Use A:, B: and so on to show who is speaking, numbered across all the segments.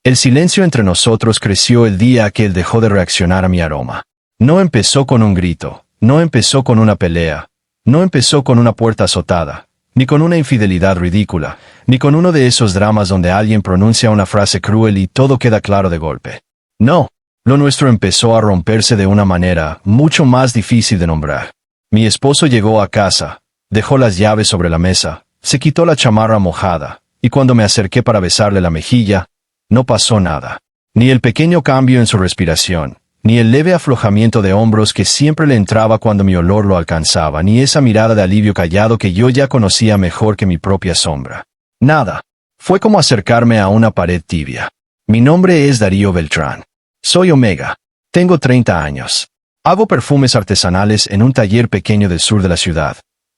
A: El silencio entre nosotros creció el día que él dejó de reaccionar a mi aroma. No empezó con un grito, no empezó con una pelea, no empezó con una puerta azotada, ni con una infidelidad ridícula, ni con uno de esos dramas donde alguien pronuncia una frase cruel y todo queda claro de golpe. No, lo nuestro empezó a romperse de una manera mucho más difícil de nombrar. Mi esposo llegó a casa, dejó las llaves sobre la mesa, se quitó la chamarra mojada, y cuando me acerqué para besarle la mejilla, no pasó nada. Ni el pequeño cambio en su respiración, ni el leve aflojamiento de hombros que siempre le entraba cuando mi olor lo alcanzaba, ni esa mirada de alivio callado que yo ya conocía mejor que mi propia sombra. Nada. Fue como acercarme a una pared tibia. Mi nombre es Darío Beltrán. Soy Omega. Tengo 30 años. Hago perfumes artesanales en un taller pequeño del sur de la ciudad.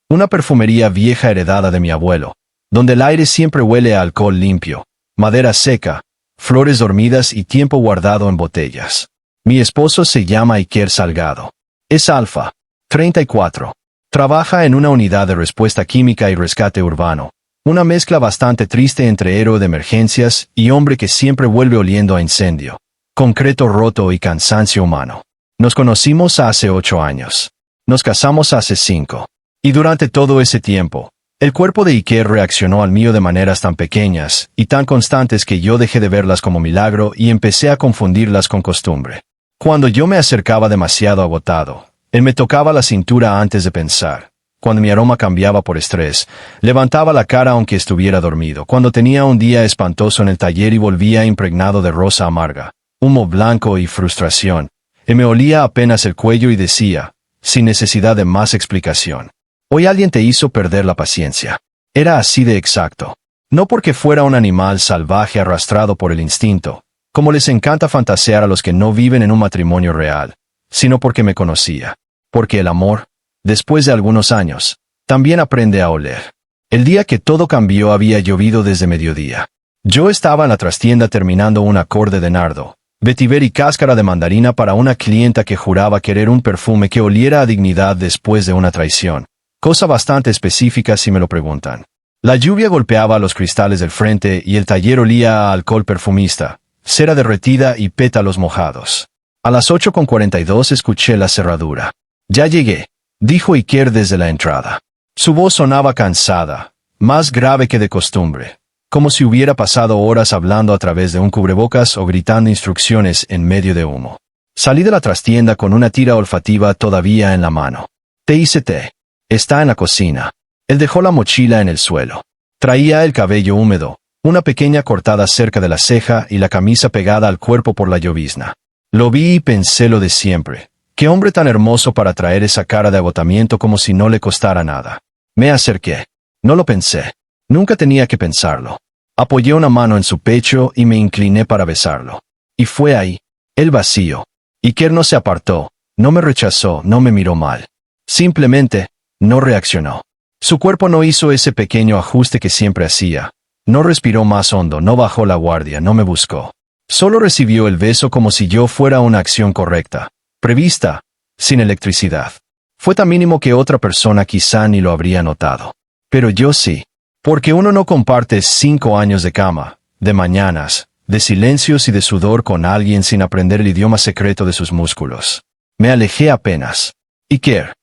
A: Una perfumería vieja heredada de mi abuelo, donde el aire siempre huele a alcohol limpio, madera seca, flores dormidas y tiempo guardado en botellas. Mi esposo se llama Iker Salgado. Es alfa, 34. Trabaja en una unidad de respuesta química y rescate urbano. Una mezcla bastante triste entre héroe de emergencias y hombre que siempre vuelve oliendo a incendio, concreto roto y cansancio humano. Nos conocimos hace 8 años. Nos casamos hace 5. Y durante todo ese tiempo, el cuerpo de Iker reaccionó al mío de maneras tan pequeñas y tan constantes que yo dejé de verlas como milagro y empecé a confundirlas con costumbre. Cuando yo me acercaba demasiado agotado, él me tocaba la cintura antes de pensar. Cuando mi aroma cambiaba por estrés, levantaba la cara aunque estuviera dormido. Cuando tenía un día espantoso en el taller y volvía impregnado de rosa amarga, humo blanco y frustración, él me olía apenas el cuello y decía, sin necesidad de más explicación: hoy alguien te hizo perder la paciencia. Era así de exacto. No porque fuera un animal salvaje arrastrado por el instinto, como les encanta fantasear a los que no viven en un matrimonio real, sino porque me conocía. Porque el amor, después de algunos años, también aprende a oler. El día que todo cambió había llovido desde mediodía. Yo estaba en la trastienda terminando un acorde de nardo, vetiver y cáscara de mandarina para una clienta que juraba querer un perfume que oliera a dignidad después de una traición. Cosa bastante específica si me lo preguntan. La lluvia golpeaba los cristales del frente y el taller olía a alcohol perfumista, cera derretida y pétalos mojados. A las 8:42 escuché la cerradura. Ya llegué, dijo Iker desde la entrada. Su voz sonaba cansada, más grave que de costumbre, como si hubiera pasado horas hablando a través de un cubrebocas o gritando instrucciones en medio de humo. Salí de la trastienda con una tira olfativa todavía en la mano. Te hice té. Está en la cocina. Él dejó la mochila en el suelo. Traía el cabello húmedo, una pequeña cortada cerca de la ceja y la camisa pegada al cuerpo por la llovizna. Lo vi y pensé lo de siempre. Qué hombre tan hermoso para traer esa cara de agotamiento como si no le costara nada. Me acerqué. No lo pensé. Nunca tenía que pensarlo. Apoyé una mano en su pecho y me incliné para besarlo. Y fue ahí. El vacío. Iker no se apartó, no me rechazó, no me miró mal. Simplemente, no reaccionó. Su cuerpo no hizo ese pequeño ajuste que siempre hacía. No respiró más hondo, no bajó la guardia, no me buscó. Solo recibió el beso como si yo fuera una acción correcta, prevista, sin electricidad. Fue tan mínimo que otra persona quizá ni lo habría notado. Pero yo sí. Porque uno no comparte 5 años de cama, de mañanas, de silencios y de sudor con alguien sin aprender el idioma secreto de sus músculos. Me alejé apenas. Iker.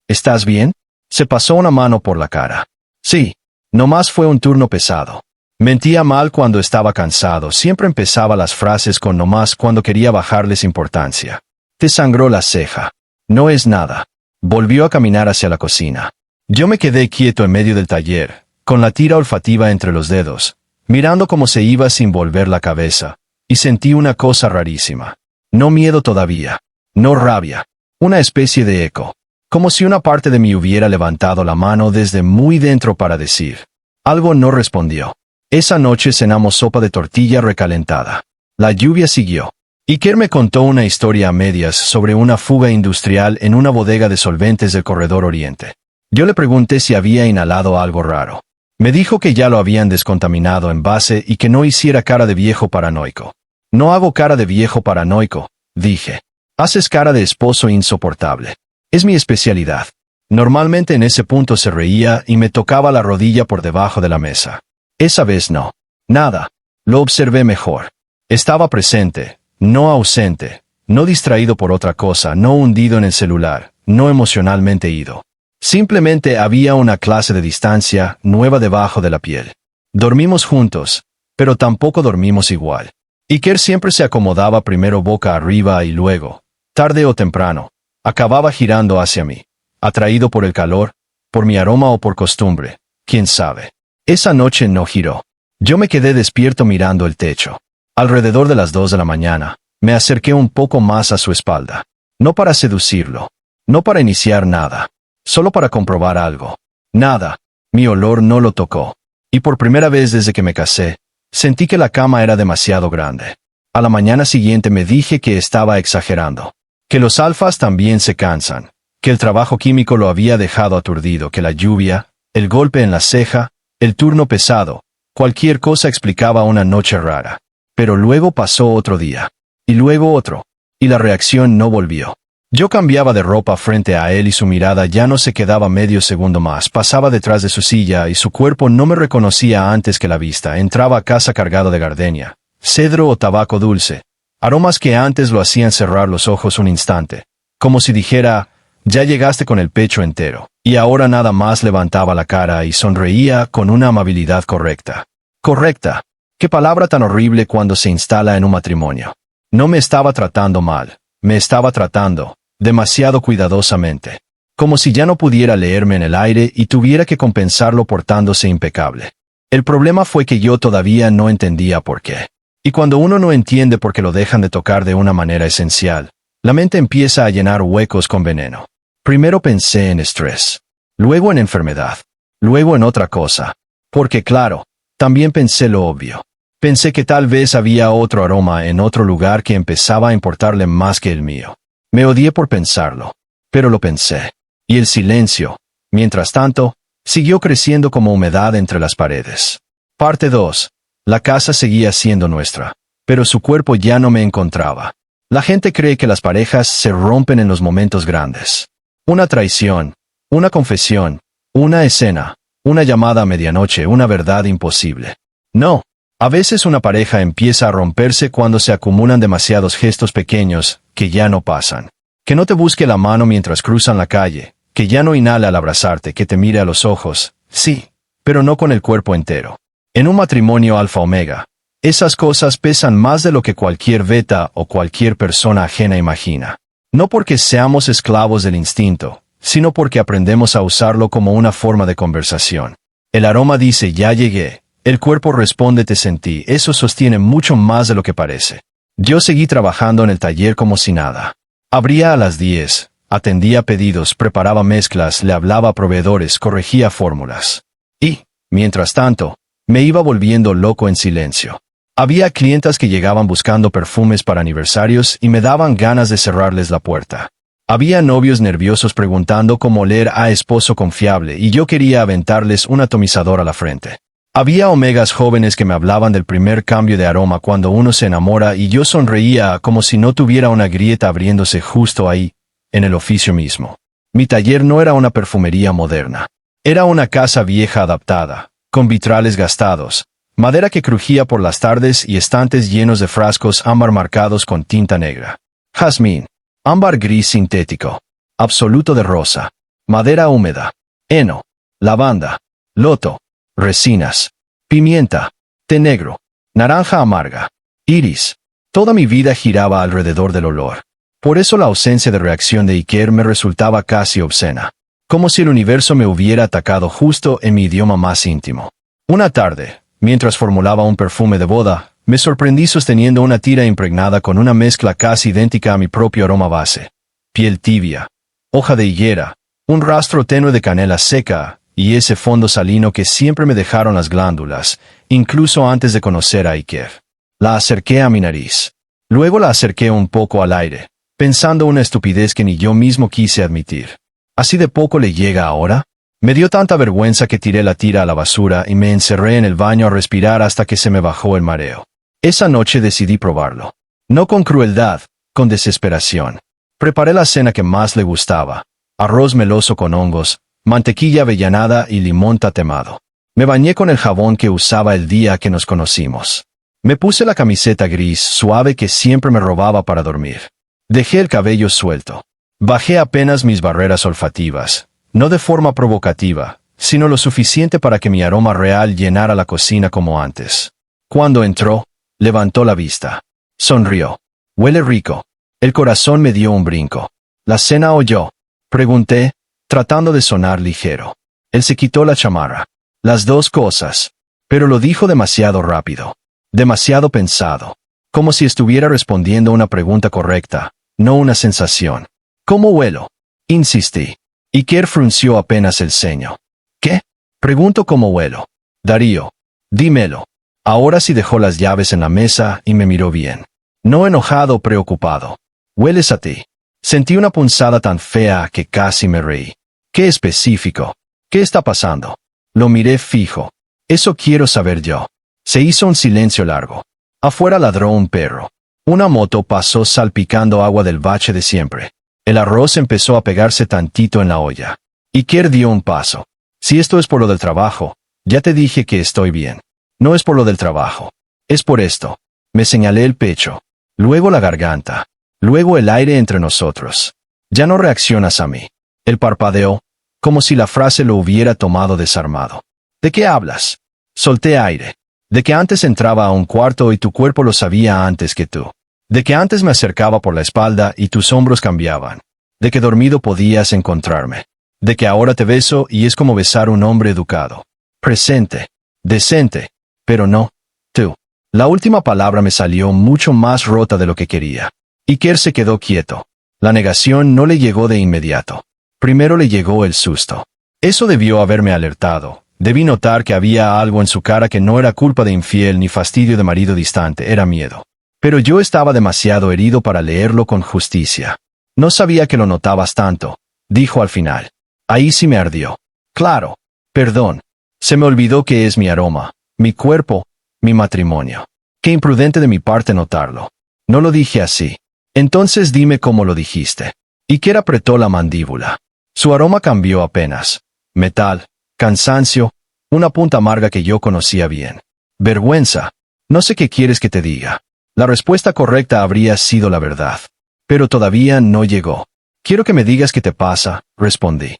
A: ¿Estás bien? Se pasó una mano por la cara. Sí. Nomás fue un turno pesado. Mentía mal cuando estaba cansado, siempre empezaba las frases con nomás cuando quería bajarles importancia. Te sangró la ceja. No es nada. Volvió a caminar hacia la cocina. Yo me quedé quieto en medio del taller, con la tira olfativa entre los dedos, mirando cómo se iba sin volver la cabeza, y sentí una cosa rarísima. No miedo todavía. No rabia. Una especie de eco. Como si una parte de mí hubiera levantado la mano desde muy dentro para decir. Algo no respondió. Esa noche cenamos sopa de tortilla recalentada. La lluvia siguió. Iker me contó una historia a medias sobre una fuga industrial en una bodega de solventes del corredor oriente. Yo le pregunté si había inhalado algo raro. Me dijo que ya lo habían descontaminado en base y que no hiciera cara de viejo paranoico. No hago cara de viejo paranoico, dije. Haces cara de esposo insoportable. Es mi especialidad. Normalmente en ese punto se reía y me tocaba la rodilla por debajo de la mesa. Esa vez no. Nada. Lo observé mejor. Estaba presente, no ausente, no distraído por otra cosa, no hundido en el celular, no emocionalmente ido. Simplemente había una clase de distancia nueva debajo de la piel. Dormimos juntos, pero tampoco dormimos igual. Iker siempre se acomodaba primero boca arriba y luego, tarde o temprano, acababa girando hacia mí, atraído por el calor, por mi aroma o por costumbre, quién sabe. Esa noche no giró. Yo me quedé despierto mirando el techo. Alrededor de las 2 de la mañana, me acerqué un poco más a su espalda. No para seducirlo, no para iniciar nada, solo para comprobar algo. Nada, mi olor no lo tocó. Y por primera vez desde que me casé, sentí que la cama era demasiado grande. A la mañana siguiente me dije que estaba exagerando, que los alfas también se cansan, que el trabajo químico lo había dejado aturdido, que la lluvia, el golpe en la ceja, el turno pesado, cualquier cosa explicaba una noche rara. Pero luego pasó otro día, y luego otro, y la reacción no volvió. Yo cambiaba de ropa frente a él y su mirada ya no se quedaba medio segundo más, pasaba detrás de su silla y su cuerpo no me reconocía antes que la vista. Entraba a casa cargado de gardenia, cedro o tabaco dulce, aromas que antes lo hacían cerrar los ojos un instante, como si dijera, ya llegaste con el pecho entero, y ahora nada más levantaba la cara y sonreía con una amabilidad correcta. Correcta. Qué palabra tan horrible cuando se instala en un matrimonio. No me estaba tratando mal, me estaba tratando demasiado cuidadosamente, como si ya no pudiera leerme en el aire y tuviera que compensarlo portándose impecable. El problema fue que yo todavía no entendía por qué. Y cuando uno no entiende por qué lo dejan de tocar de una manera esencial, la mente empieza a llenar huecos con veneno. Primero pensé en estrés, luego en enfermedad, luego en otra cosa. Porque claro, también pensé lo obvio. Pensé que tal vez había otro aroma en otro lugar que empezaba a importarle más que el mío. Me odié por pensarlo, pero lo pensé. Y el silencio, mientras tanto, siguió creciendo como humedad entre las paredes. Parte 2. La casa seguía siendo nuestra, pero su cuerpo ya no me encontraba. La gente cree que las parejas se rompen en los momentos grandes. Una traición, una confesión, una escena, una llamada a medianoche, una verdad imposible. No. A veces una pareja empieza a romperse cuando se acumulan demasiados gestos pequeños que ya no pasan. Que no te busque la mano mientras cruzan la calle, que ya no inhale al abrazarte, que te mire a los ojos, sí, pero no con el cuerpo entero. En un matrimonio alfa-omega, esas cosas pesan más de lo que cualquier beta o cualquier persona ajena imagina. No porque seamos esclavos del instinto, sino porque aprendemos a usarlo como una forma de conversación. El aroma dice ya llegué. El cuerpo responde te sentí, eso sostiene mucho más de lo que parece. Yo seguí trabajando en el taller como si nada. Abría a las 10, atendía pedidos, preparaba mezclas, le hablaba a proveedores, corregía fórmulas. Y, mientras tanto, me iba volviendo loco en silencio. Había clientas que llegaban buscando perfumes para aniversarios y me daban ganas de cerrarles la puerta. Había novios nerviosos preguntando cómo oler a esposo confiable y yo quería aventarles un atomizador a la frente. Había omegas jóvenes que me hablaban del primer cambio de aroma cuando uno se enamora y yo sonreía como si no tuviera una grieta abriéndose justo ahí, en el oficio mismo. Mi taller no era una perfumería moderna. Era una casa vieja adaptada, con vitrales gastados, madera que crujía por las tardes y estantes llenos de frascos ámbar marcados con tinta negra. Jazmín, ámbar gris sintético, absoluto de rosa, madera húmeda, heno, lavanda, loto, resinas, pimienta, té negro, naranja amarga, iris. Toda mi vida giraba alrededor del olor. Por eso la ausencia de reacción de Iker me resultaba casi obscena. Como si el universo me hubiera atacado justo en mi idioma más íntimo. Una tarde, mientras formulaba un perfume de boda, me sorprendí sosteniendo una tira impregnada con una mezcla casi idéntica a mi propio aroma base. Piel tibia, hoja de higuera, un rastro tenue de canela seca, y ese fondo salino que siempre me dejaron las glándulas, incluso antes de conocer a Iker. La acerqué a mi nariz. Luego la acerqué un poco al aire, pensando una estupidez que ni yo mismo quise admitir. ¿Así de poco le llega ahora? Me dio tanta vergüenza que tiré la tira a la basura y me encerré en el baño a respirar hasta que se me bajó el mareo. Esa noche decidí probarlo. No con crueldad, con desesperación. Preparé la cena que más le gustaba. Arroz meloso con hongos, mantequilla avellanada y limón tatemado. Me bañé con el jabón que usaba el día que nos conocimos. Me puse la camiseta gris suave que siempre me robaba para dormir. Dejé el cabello suelto. Bajé apenas mis barreras olfativas, no de forma provocativa, sino lo suficiente para que mi aroma real llenara la cocina como antes. Cuando entró, levantó la vista. Sonrió. Huele rico. El corazón me dio un brinco. ¿La cena o yo? Pregunté, tratando de sonar ligero. Él se quitó la chamarra. Las dos cosas. Pero lo dijo demasiado rápido. Demasiado pensado. Como si estuviera respondiendo a una pregunta correcta, no una sensación. ¿Cómo huelo? Insistí. Iker frunció apenas el ceño. ¿Qué? Pregunto cómo huelo. Darío. Dímelo. Ahora sí dejó las llaves en la mesa y me miró bien. No enojado o preocupado. Hueles a ti. Sentí una punzada tan fea que casi me reí. ¿Qué específico? ¿Qué está pasando? Lo miré fijo. Eso quiero saber yo. Se hizo un silencio largo. Afuera ladró un perro. Una moto pasó salpicando agua del bache de siempre. El arroz empezó a pegarse tantito en la olla. Iker dio un paso. Si esto es por lo del trabajo, ya te dije que estoy bien. No es por lo del trabajo. Es por esto. Me señalé el pecho. Luego la garganta. Luego el aire entre nosotros. Ya no reaccionas a mí. Él parpadeó, como si la frase lo hubiera tomado desarmado. ¿De qué hablas? Solté aire. De que antes entraba a un cuarto y tu cuerpo lo sabía antes que tú. De que antes me acercaba por la espalda y tus hombros cambiaban. De que dormido podías encontrarme. De que ahora te beso y es como besar a un hombre educado. Presente. Decente. Pero no. Tú. La última palabra me salió mucho más rota de lo que quería. Iker se quedó quieto. La negación no le llegó de inmediato. Primero le llegó el susto. Eso debió haberme alertado. Debí notar que había algo en su cara que no era culpa de infiel ni fastidio de marido distante, era miedo. Pero yo estaba demasiado herido para leerlo con justicia. No sabía que lo notabas tanto, dijo al final. Ahí sí me ardió. Claro. Perdón. Se me olvidó que es mi aroma, mi cuerpo, mi matrimonio. Qué imprudente de mi parte notarlo. No lo dije así. Entonces dime cómo lo dijiste. Iker apretó la mandíbula. Su aroma cambió apenas. Metal. Cansancio, una punta amarga que yo conocía bien. Vergüenza. No sé qué quieres que te diga. La respuesta correcta habría sido la verdad. Pero todavía no llegó. Quiero que me digas qué te pasa, respondí.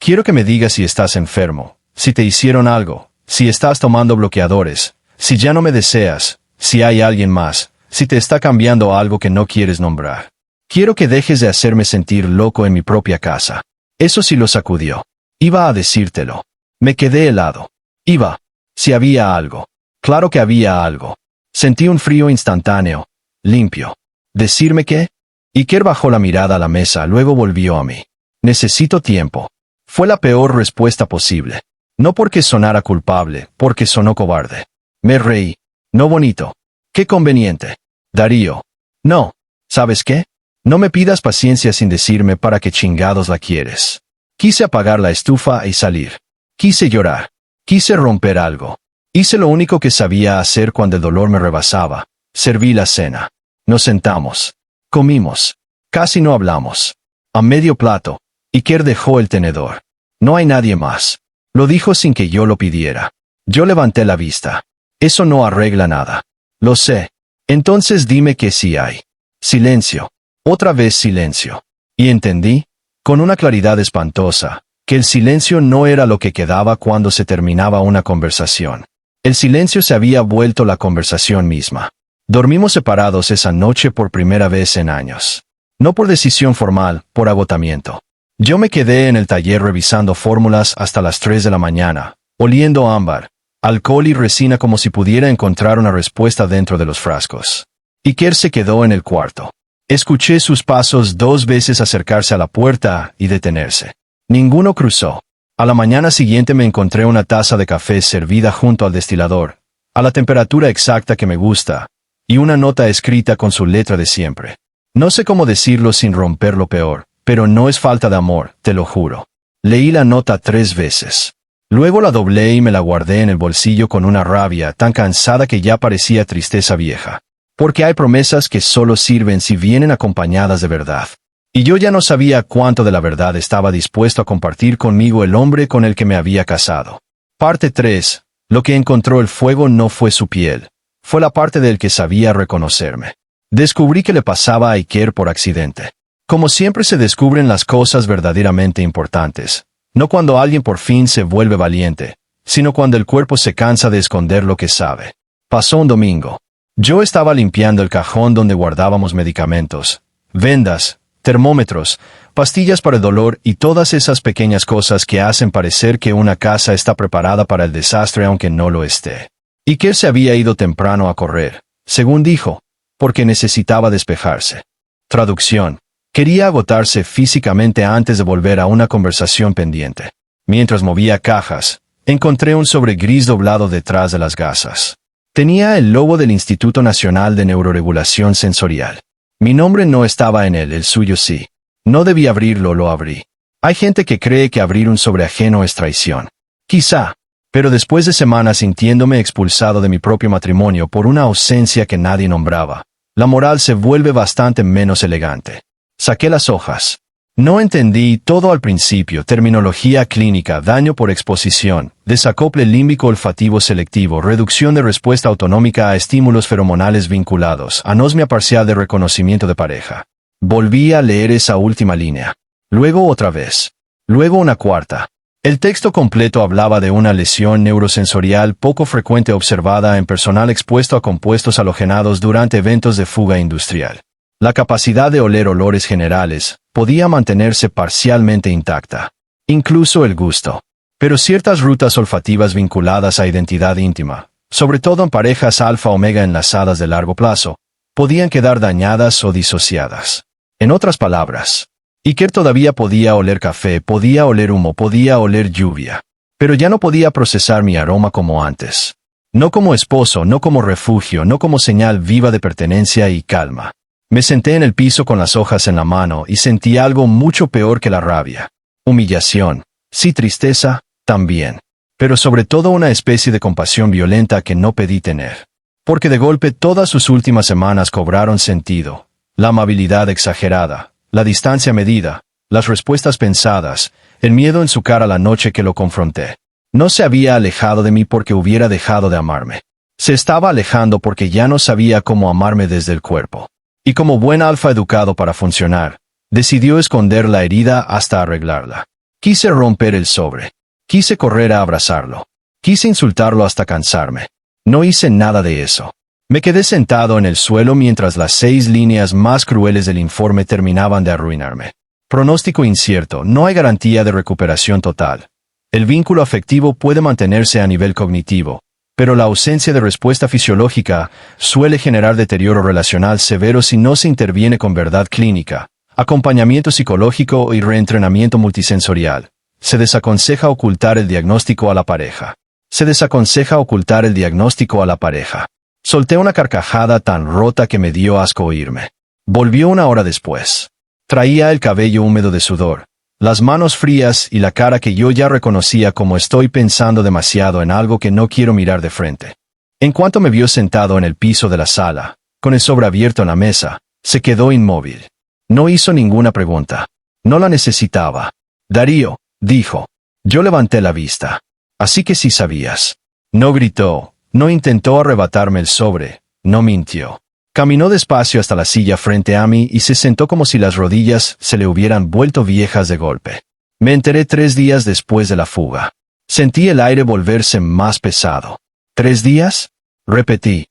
A: Quiero que me digas si estás enfermo, si te hicieron algo, si estás tomando bloqueadores, si ya no me deseas, si hay alguien más, si te está cambiando algo que no quieres nombrar. Quiero que dejes de hacerme sentir loco en mi propia casa. Eso sí lo sacudió. Iba a decírtelo. Me quedé helado. Iba. Si había algo. Claro que había algo. Sentí un frío instantáneo. Limpio. ¿Decirme qué? Iker bajó la mirada a la mesa, luego volvió a mí. Necesito tiempo. Fue la peor respuesta posible. No porque sonara culpable, porque sonó cobarde. Me reí. No bonito. Qué conveniente. Darío. No. ¿Sabes qué? No me pidas paciencia sin decirme para qué chingados la quieres. Quise apagar la estufa y salir. Quise llorar. Quise romper algo. Hice lo único que sabía hacer cuando el dolor me rebasaba. Serví la cena. Nos sentamos. Comimos. Casi no hablamos. A medio plato, Iker dejó el tenedor. No hay nadie más. Lo dijo sin que yo lo pidiera. Yo levanté la vista. Eso no arregla nada. Lo sé. Entonces dime que sí hay. Silencio. Otra vez silencio. Y entendí, con una claridad espantosa, que el silencio no era lo que quedaba cuando se terminaba una conversación. El silencio se había vuelto la conversación misma. Dormimos separados esa noche por primera vez en años. No por decisión formal, por agotamiento. Yo me quedé en el taller revisando fórmulas hasta las 3 de la mañana, oliendo ámbar, alcohol y resina como si pudiera encontrar una respuesta dentro de los frascos. Iker se quedó en el cuarto. Escuché sus pasos 2 veces acercarse a la puerta y detenerse. Ninguno cruzó. A la mañana siguiente me encontré una taza de café servida junto al destilador, a la temperatura exacta que me gusta, y una nota escrita con su letra de siempre. No sé cómo decirlo sin romper lo peor, pero no es falta de amor, te lo juro. Leí la nota 3 veces. Luego la doblé y me la guardé en el bolsillo con una rabia tan cansada que ya parecía tristeza vieja. Porque hay promesas que solo sirven si vienen acompañadas de verdad. Y yo ya no sabía cuánto de la verdad estaba dispuesto a compartir conmigo el hombre con el que me había casado. Parte 3. Lo que encontró el fuego no fue su piel. Fue la parte de él que sabía reconocerme. Descubrí que le pasaba a Iker por accidente. Como siempre se descubren las cosas verdaderamente importantes, no cuando alguien por fin se vuelve valiente, sino cuando el cuerpo se cansa de esconder lo que sabe. Pasó un domingo. Yo estaba limpiando el cajón donde guardábamos medicamentos, vendas, termómetros, pastillas para el dolor y todas esas pequeñas cosas que hacen parecer que una casa está preparada para el desastre aunque no lo esté. Iker se había ido temprano a correr, según dijo, porque necesitaba despejarse. Traducción. Quería agotarse físicamente antes de volver a una conversación pendiente. Mientras movía cajas, encontré un sobre gris doblado detrás de las gasas. Tenía el logo del Instituto Nacional de Neuroregulación Sensorial. Mi nombre no estaba en él, el suyo sí. No debí abrirlo, lo abrí. Hay gente que cree que abrir un sobre ajeno es traición. Quizá, pero después de semanas sintiéndome expulsado de mi propio matrimonio por una ausencia que nadie nombraba, la moral se vuelve bastante menos elegante. Saqué las hojas. No entendí todo al principio: terminología clínica, daño por exposición, desacople límbico olfativo selectivo, reducción de respuesta autonómica a estímulos feromonales vinculados, anosmia parcial de reconocimiento de pareja. Volví a leer esa última línea. Luego otra vez. Luego una cuarta. El texto completo hablaba de una lesión neurosensorial poco frecuente observada en personal expuesto a compuestos halogenados durante eventos de fuga industrial. La capacidad de oler olores generales podía mantenerse parcialmente intacta, incluso el gusto. Pero ciertas rutas olfativas vinculadas a identidad íntima, sobre todo en parejas alfa-omega enlazadas de largo plazo, podían quedar dañadas o disociadas. En otras palabras, Iker todavía podía oler café, podía oler humo, podía oler lluvia, pero ya no podía procesar mi aroma como antes. No como esposo, no como refugio, no como señal viva de pertenencia y calma. Me senté en el piso con las hojas en la mano y sentí algo mucho peor que la rabia. Humillación. Sí, tristeza, también. Pero sobre todo una especie de compasión violenta que no pedí tener. Porque de golpe todas sus últimas semanas cobraron sentido. La amabilidad exagerada, la distancia medida, las respuestas pensadas, el miedo en su cara la noche que lo confronté. No se había alejado de mí porque hubiera dejado de amarme. Se estaba alejando porque ya no sabía cómo amarme desde el cuerpo. Y como buen alfa educado para funcionar, decidió esconder la herida hasta arreglarla. Quise romper el sobre. Quise correr a abrazarlo. Quise insultarlo hasta cansarme. No hice nada de eso. Me quedé sentado en el suelo mientras las 6 líneas más crueles del informe terminaban de arruinarme. Pronóstico incierto, no hay garantía de recuperación total. El vínculo afectivo puede mantenerse a nivel cognitivo, pero la ausencia de respuesta fisiológica suele generar deterioro relacional severo si no se interviene con verdad clínica, acompañamiento psicológico y reentrenamiento multisensorial. Se desaconseja ocultar el diagnóstico a la pareja. Se desaconseja ocultar el diagnóstico a la pareja. Solté una carcajada tan rota que me dio asco oírme. Volvió una hora después. Traía el cabello húmedo de sudor, las manos frías y la cara que yo ya reconocía como estoy pensando demasiado en algo que no quiero mirar de frente. En cuanto me vio sentado en el piso de la sala, con el sobre abierto en la mesa, se quedó inmóvil. No hizo ninguna pregunta. No la necesitaba. Darío, dijo. Yo levanté la vista. Así que sí sabías. No gritó, no intentó arrebatarme el sobre, no mintió. Caminó despacio hasta la silla frente a mí y se sentó como si las rodillas se le hubieran vuelto viejas de golpe. Me enteré 3 días después de la fuga. Sentí el aire volverse más pesado. ¿3 días? Repetí.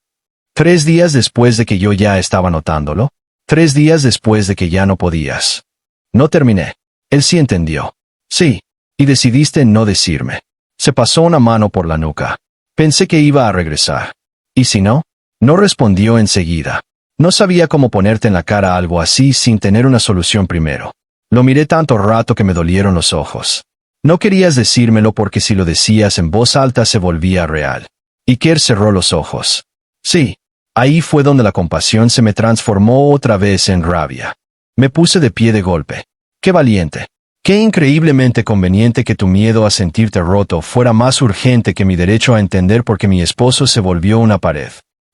A: 3 días después de que yo ya estaba notándolo. 3 días después de que ya no podías. No terminé. Él sí entendió. Sí. Y decidiste no decirme. Se pasó una mano por la nuca. Pensé que iba a regresar. ¿Y si no? No respondió enseguida. No sabía cómo ponerte en la cara algo así sin tener una solución primero. Lo miré tanto rato que me dolieron los ojos. No querías decírmelo porque si lo decías en voz alta se volvía real. Iker cerró los ojos. Sí. Ahí fue donde la compasión se me transformó otra vez en rabia. Me puse de pie de golpe. ¡Qué valiente! Qué increíblemente conveniente que tu miedo a sentirte roto fuera más urgente que mi derecho a entender por qué mi esposo se volvió una pared.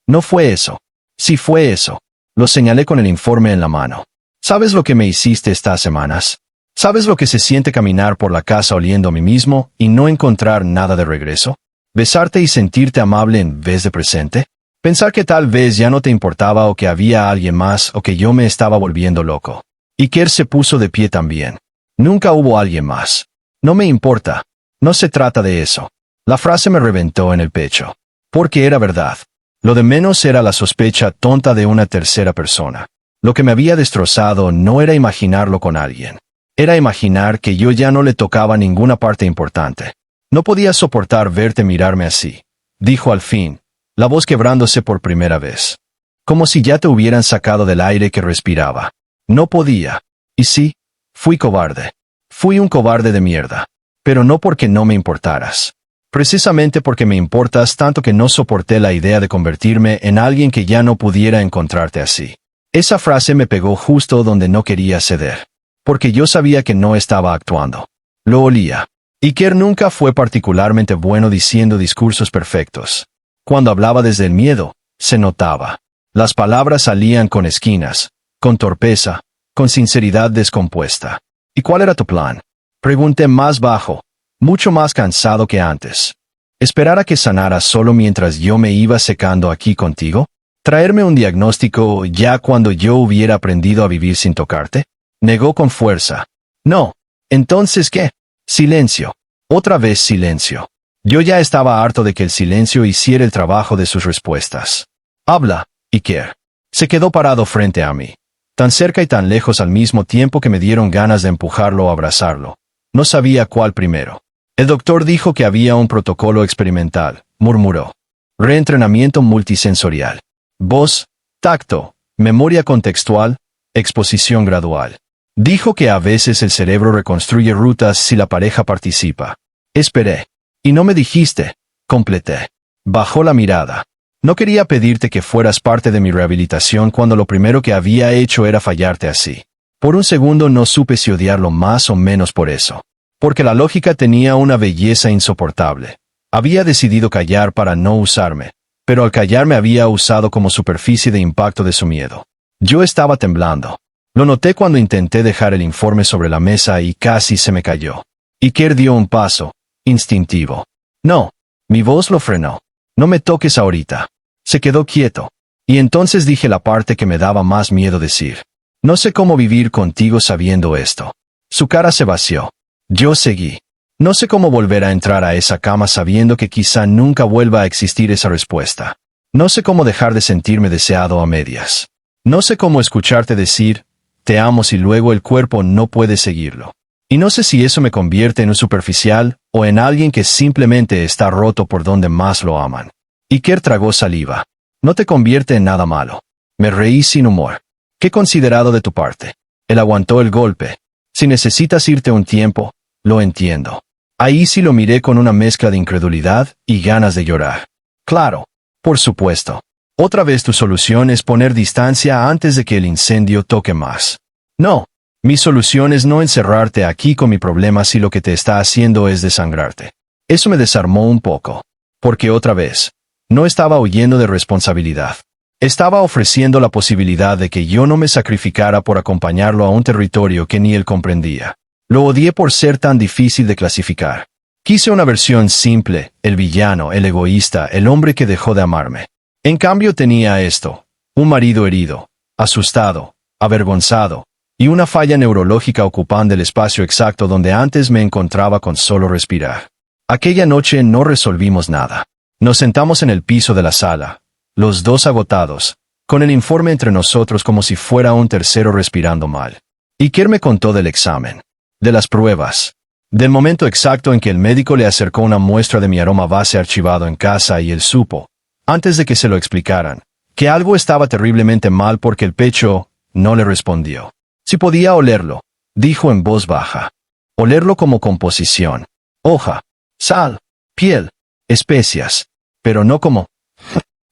A: No fue eso. Sí fue eso. Lo señalé con el informe en la mano. ¿Sabes lo que me hiciste estas semanas? ¿Sabes lo que se siente caminar por la casa oliendo a mí mismo y no encontrar nada de regreso? ¿Besarte y sentirte amable en vez de presente? Pensar que tal vez ya no te importaba o que había alguien más o que yo me estaba volviendo loco. Iker se puso de pie también. Nunca hubo alguien más. No me importa. No se trata de eso. La frase me reventó en el pecho. Porque era verdad. Lo de menos era la sospecha tonta de una tercera persona. Lo que me había destrozado no era imaginarlo con alguien. Era imaginar que yo ya no le tocaba ninguna parte importante. No podía soportar verte mirarme así, dijo al fin, la voz quebrándose por primera vez. Como si ya te hubieran sacado del aire que respiraba. No podía. Y sí, fui cobarde. Fui un cobarde de mierda. Pero no porque no me importaras. Precisamente porque me importas tanto que no soporté la idea de convertirme en alguien que ya no pudiera encontrarte así. Esa frase me pegó justo donde no quería ceder. Porque yo sabía que no estaba actuando. Lo olía. Iker nunca fue particularmente bueno diciendo discursos perfectos. Cuando hablaba desde el miedo, se notaba. Las palabras salían con esquinas, con torpeza, con sinceridad descompuesta. ¿Y cuál era tu plan? Pregunté más bajo, mucho más cansado que antes. ¿Esperar a que sanara solo mientras yo me iba secando aquí contigo? ¿Traerme un diagnóstico ya cuando yo hubiera aprendido a vivir sin tocarte? Negó con fuerza. No. ¿Entonces qué? Silencio. Otra vez silencio. Yo ya estaba harto de que el silencio hiciera el trabajo de sus respuestas. Habla, Iker. Se quedó parado frente a mí. Tan cerca y tan lejos al mismo tiempo que me dieron ganas de empujarlo o abrazarlo. No sabía cuál primero. El doctor dijo que había un protocolo experimental, murmuró. Reentrenamiento multisensorial. Voz, tacto, memoria contextual, exposición gradual. Dijo que a veces el cerebro reconstruye rutas si la pareja participa. Esperé. Y no me dijiste. Completé. Bajó la mirada. No quería pedirte que fueras parte de mi rehabilitación cuando lo primero que había hecho era fallarte así. Por un segundo no supe si odiarlo más o menos por eso. Porque la lógica tenía una belleza insoportable. Había decidido callar para no usarme, pero al callar me había usado como superficie de impacto de su miedo. Yo estaba temblando. Lo noté cuando intenté dejar el informe sobre la mesa y casi se me cayó. Iker dio un paso, instintivo. No, mi voz lo frenó. No me toques ahorita. Se quedó quieto. Y entonces dije la parte que me daba más miedo decir. No sé cómo vivir contigo sabiendo esto. Su cara se vació. Yo seguí. No sé cómo volver a entrar a esa cama sabiendo que quizá nunca vuelva a existir esa respuesta. No sé cómo dejar de sentirme deseado a medias. No sé cómo escucharte decir, te amo si luego el cuerpo no puede seguirlo. Y no sé si eso me convierte en un superficial o en alguien que simplemente está roto por donde más lo aman. Iker tragó saliva. No te convierte en nada malo. Me reí sin humor. Qué considerado de tu parte. Él aguantó el golpe. Si necesitas irte un tiempo, lo entiendo. Ahí sí lo miré con una mezcla de incredulidad y ganas de llorar. Claro, por supuesto. Otra vez tu solución es poner distancia antes de que el incendio toque más. No, mi solución es no encerrarte aquí con mi problema si lo que te está haciendo es desangrarte. Eso me desarmó un poco. Porque otra vez, no estaba huyendo de responsabilidad. Estaba ofreciendo la posibilidad de que yo no me sacrificara por acompañarlo a un territorio que ni él comprendía. Lo odié por ser tan difícil de clasificar. Quise una versión simple, el villano, el egoísta, el hombre que dejó de amarme. En cambio tenía esto, un marido herido, asustado, avergonzado, y una falla neurológica ocupando el espacio exacto donde antes me encontraba con solo respirar. Aquella noche no resolvimos nada. Nos sentamos en el piso de la sala, los dos agotados, con el informe entre nosotros como si fuera un tercero respirando mal. Iker me contó del examen, de las pruebas, del momento exacto en que el médico le acercó una muestra de mi aroma base archivado en casa y él supo, antes de que se lo explicaran, que algo estaba terriblemente mal porque el pecho no le respondió. Si podía olerlo, dijo en voz baja. Olerlo como composición. Hoja, sal, piel, especias, pero no como...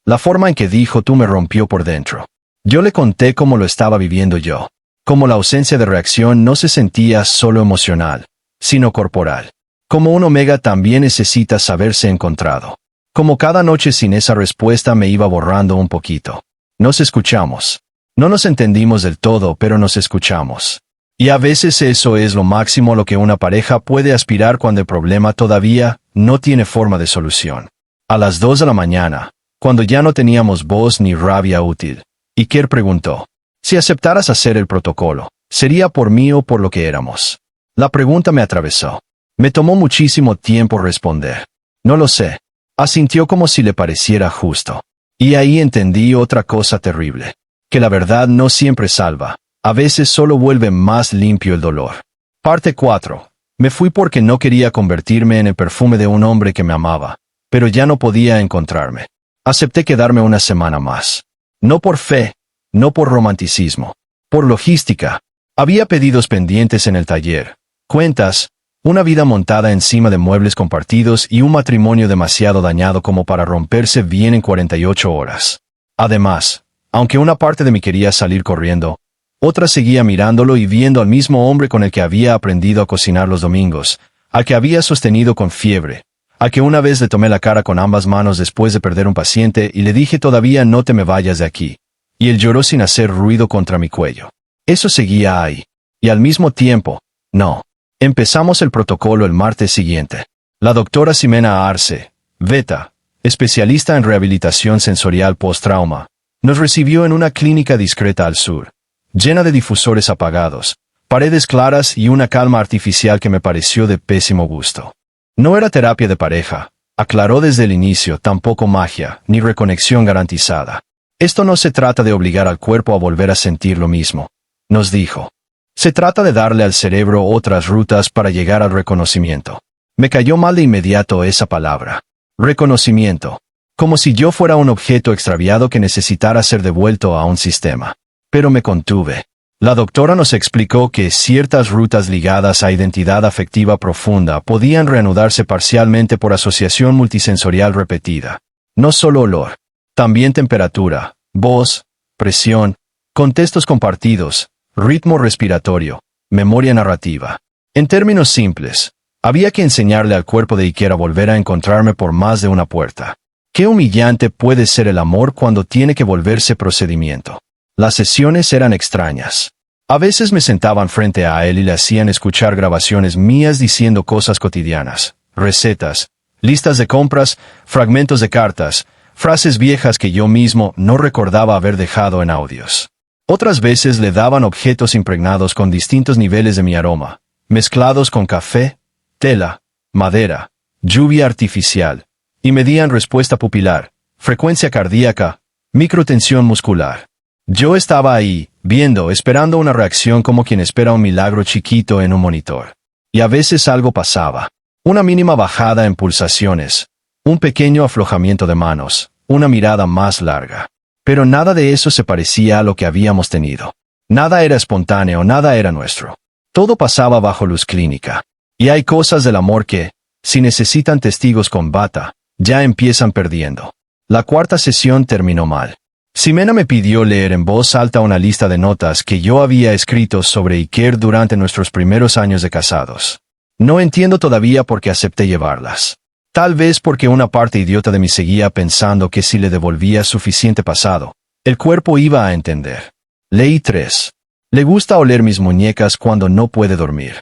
A: La forma en que dijo tú me rompió por dentro. Yo le conté cómo lo estaba viviendo yo. Cómo la ausencia de reacción no se sentía solo emocional, sino corporal. Como un omega también necesita saberse encontrado. Como cada noche sin esa respuesta me iba borrando un poquito. Nos escuchamos. No nos entendimos del todo, pero nos escuchamos. Y a veces eso es lo máximo a lo que una pareja puede aspirar cuando el problema todavía no tiene forma de solución. A las 2 de la mañana, Cuando ya no teníamos voz ni rabia útil, Iker preguntó: si aceptaras hacer el protocolo, ¿sería por mí o por lo que éramos? La pregunta me atravesó. Me tomó muchísimo tiempo responder. No lo sé. Asintió como si le pareciera justo. Y ahí entendí otra cosa terrible. Que la verdad no siempre salva. A veces solo vuelve más limpio el dolor. Parte 4. Me fui porque no quería convertirme en el perfume de un hombre que me amaba, pero ya no podía encontrarme. Acepté quedarme una semana más. No por fe, no por romanticismo, por logística. Había pedidos pendientes en el taller, cuentas, una vida montada encima de muebles compartidos y un matrimonio demasiado dañado como para romperse bien en 48 horas. Además, aunque una parte de mí quería salir corriendo, otra seguía mirándolo y viendo al mismo hombre con el que había aprendido a cocinar los domingos, al que había sostenido con fiebre, al que una vez le tomé la cara con ambas manos después de perder un paciente y le dije todavía no te me vayas de aquí. Y él lloró sin hacer ruido contra mi cuello. Eso seguía ahí. Y al mismo tiempo, no. Empezamos el protocolo el martes siguiente. La doctora Ximena Arce, Beta, especialista en rehabilitación sensorial post-trauma, nos recibió en una clínica discreta al sur, llena de difusores apagados, paredes claras y una calma artificial que me pareció de pésimo gusto. No era terapia de pareja, aclaró desde el inicio, tampoco magia, ni reconexión garantizada. Esto no se trata de obligar al cuerpo a volver a sentir lo mismo, nos dijo. Se trata de darle al cerebro otras rutas para llegar al reconocimiento. Me cayó mal de inmediato esa palabra. Reconocimiento. Como si yo fuera un objeto extraviado que necesitara ser devuelto a un sistema. Pero me contuve. La doctora nos explicó que ciertas rutas ligadas a identidad afectiva profunda podían reanudarse parcialmente por asociación multisensorial repetida. No solo olor. También temperatura, voz, presión, contextos compartidos, ritmo respiratorio, memoria narrativa. En términos simples, había que enseñarle al cuerpo de Iker a volver a encontrarme por más de una puerta. Qué humillante puede ser el amor cuando tiene que volverse procedimiento. Las sesiones eran extrañas. A veces me sentaban frente a él y le hacían escuchar grabaciones mías diciendo cosas cotidianas, recetas, listas de compras, fragmentos de cartas, frases viejas que yo mismo no recordaba haber dejado en audios. Otras veces le daban objetos impregnados con distintos niveles de mi aroma, mezclados con café, tela, madera, lluvia artificial, y medían respuesta pupilar, frecuencia cardíaca, microtensión muscular. Yo estaba ahí, viendo, esperando una reacción como quien espera un milagro chiquito en un monitor. Y a veces algo pasaba. Una mínima bajada en pulsaciones, un pequeño aflojamiento de manos, una mirada más larga. Pero nada de eso se parecía a lo que habíamos tenido. Nada era espontáneo, nada era nuestro. Todo pasaba bajo luz clínica. Y hay cosas del amor que, si necesitan testigos con bata, ya empiezan perdiendo. La cuarta sesión terminó mal. Ximena me pidió leer en voz alta una lista de notas que yo había escrito sobre Iker durante nuestros primeros años de casados. No entiendo todavía por qué acepté llevarlas. Tal vez porque una parte idiota de mí seguía pensando que si le devolvía suficiente pasado, el cuerpo iba a entender. Leí 3. Le gusta oler mis muñecas cuando no puede dormir.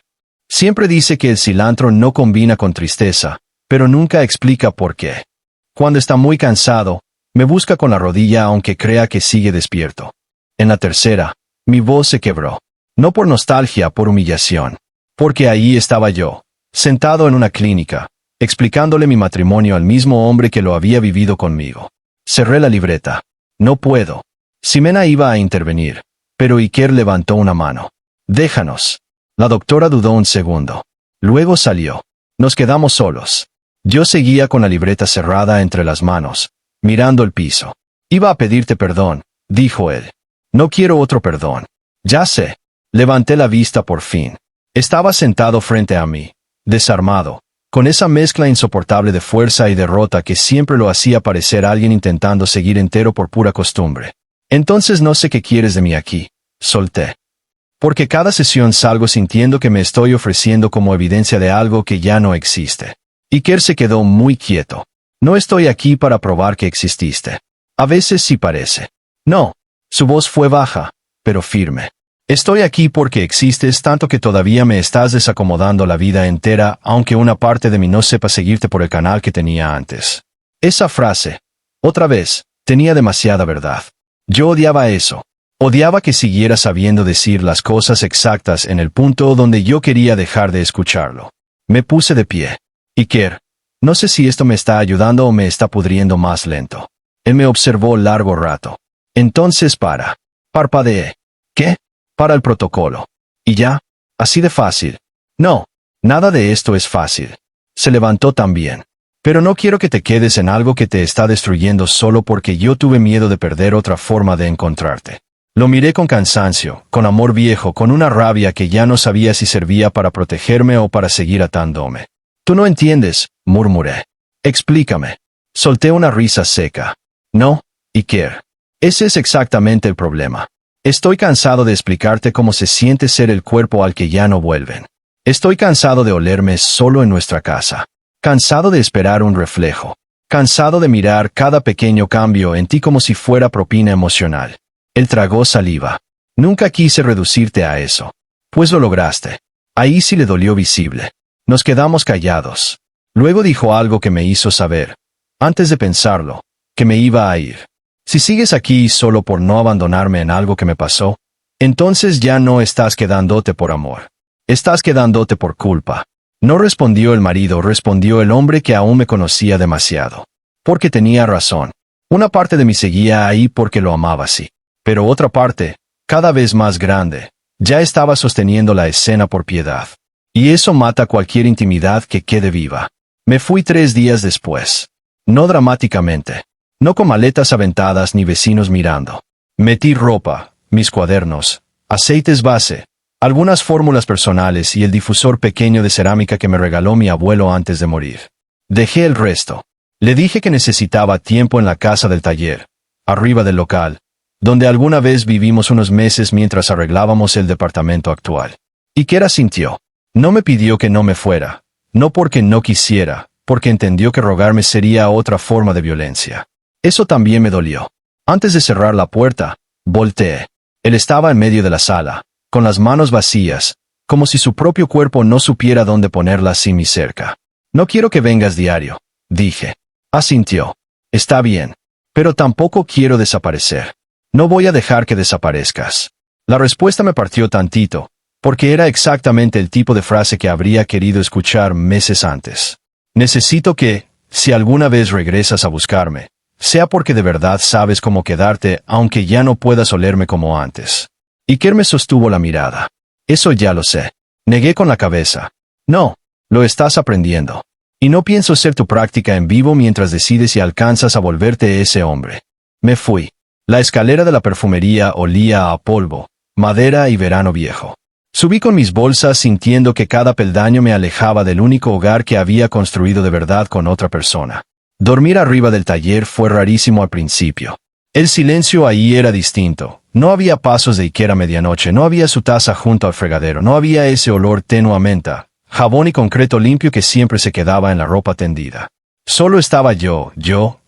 A: Siempre dice que el cilantro no combina con tristeza, pero nunca explica por qué. Cuando está muy cansado, me busca con la rodilla aunque crea que sigue despierto. En la tercera, mi voz se quebró. No por nostalgia, por humillación. Porque ahí estaba yo, sentado en una clínica, explicándole mi matrimonio al mismo hombre que lo había vivido conmigo. Cerré la libreta. No puedo. Ximena iba a intervenir, pero Iker levantó una mano. Déjanos. La doctora dudó un segundo. Luego salió. Nos quedamos solos. Yo seguía con la libreta cerrada entre las manos, mirando el piso. Iba a pedirte perdón, dijo él. No quiero otro perdón. Ya sé. Levanté la vista por fin. Estaba sentado frente a mí, desarmado, con esa mezcla insoportable de fuerza y derrota que siempre lo hacía parecer alguien intentando seguir entero por pura costumbre. Entonces no sé qué quieres de mí aquí, solté. Porque cada sesión salgo sintiendo que me estoy ofreciendo como evidencia de algo que ya no existe. Iker se quedó muy quieto. No estoy aquí para probar que exististe. A veces sí parece. No. Su voz fue baja, pero firme. Estoy aquí porque existes tanto que todavía me estás desacomodando la vida entera, aunque una parte de mí no sepa seguirte por el canal que tenía antes. Esa frase, Otra vez, tenía demasiada verdad. Yo odiaba eso. Odiaba que siguiera sabiendo decir las cosas exactas en el punto donde yo quería dejar de escucharlo. Me puse de pie. Iker, no sé si esto me está ayudando o me está pudriendo más lento. Él me observó largo rato. Entonces parpadeé. ¿Qué? Para el protocolo. ¿Y ya? ¿Así de fácil? No, nada de esto es fácil. Se levantó también. Pero no quiero que te quedes en algo que te está destruyendo solo porque yo tuve miedo de perder otra forma de encontrarte. Lo miré con cansancio, con amor viejo, con una rabia que ya no sabía si servía para protegerme o para seguir atándome. Tú no entiendes, murmuré. Explícame. Solté una risa seca. No, Iker. Ese es exactamente el problema. Estoy cansado de explicarte cómo se siente ser el cuerpo al que ya no vuelven. Estoy cansado de olerme solo en nuestra casa. Cansado de esperar un reflejo. Cansado de mirar cada pequeño cambio en ti como si fuera propina emocional. Él tragó saliva. Nunca quise reducirte a eso. Pues lo lograste. Ahí sí le dolió visible. Nos quedamos callados. Luego dijo algo que me hizo saber, antes de pensarlo, que me iba a ir. Si sigues aquí solo por no abandonarme en algo que me pasó, entonces ya no estás quedándote por amor. Estás quedándote por culpa. No respondió el marido, respondió el hombre que aún me conocía demasiado. Porque tenía razón. Una parte de mí seguía ahí porque lo amaba así. Pero otra parte, cada vez más grande, ya estaba sosteniendo la escena por piedad. Y eso mata cualquier intimidad que quede viva. Me fui 3 días después. No dramáticamente. No con maletas aventadas ni vecinos mirando. Metí ropa, mis cuadernos, aceites base, algunas fórmulas personales y el difusor pequeño de cerámica que me regaló mi abuelo antes de morir. Dejé el resto. Le dije que necesitaba tiempo en la casa del taller, arriba del local, donde alguna vez vivimos unos meses mientras arreglábamos el departamento actual. Iker asintió. No me pidió que no me fuera, no porque no quisiera, porque entendió que rogarme sería otra forma de violencia. Eso también me dolió. Antes de cerrar la puerta, volteé. Él estaba en medio de la sala, con las manos vacías, como si su propio cuerpo no supiera dónde ponerlas sin mi cerca. No quiero que vengas diario, dije. Asintió. Está bien. Pero tampoco quiero desaparecer. No voy a dejar que desaparezcas. La respuesta me partió tantito, porque era exactamente el tipo de frase que habría querido escuchar meses antes. Necesito que, si alguna vez regresas a buscarme, sea porque de verdad sabes cómo quedarte aunque ya no puedas olerme como antes. Iker me sostuvo la mirada. Eso ya lo sé. Negué con la cabeza. No, lo estás aprendiendo. Y no pienso ser tu práctica en vivo mientras decides si alcanzas a volverte ese hombre. Me fui. La escalera de la perfumería olía a polvo, madera y verano viejo. Subí con mis bolsas sintiendo que cada peldaño me alejaba del único hogar que había construido de verdad con otra persona. Dormir arriba del taller fue rarísimo al principio. El silencio ahí era distinto. No había pasos de Iker a medianoche, no había su taza junto al fregadero, no había ese olor tenue a menta, jabón y concreto limpio que siempre se quedaba en la ropa tendida. Solo estaba yo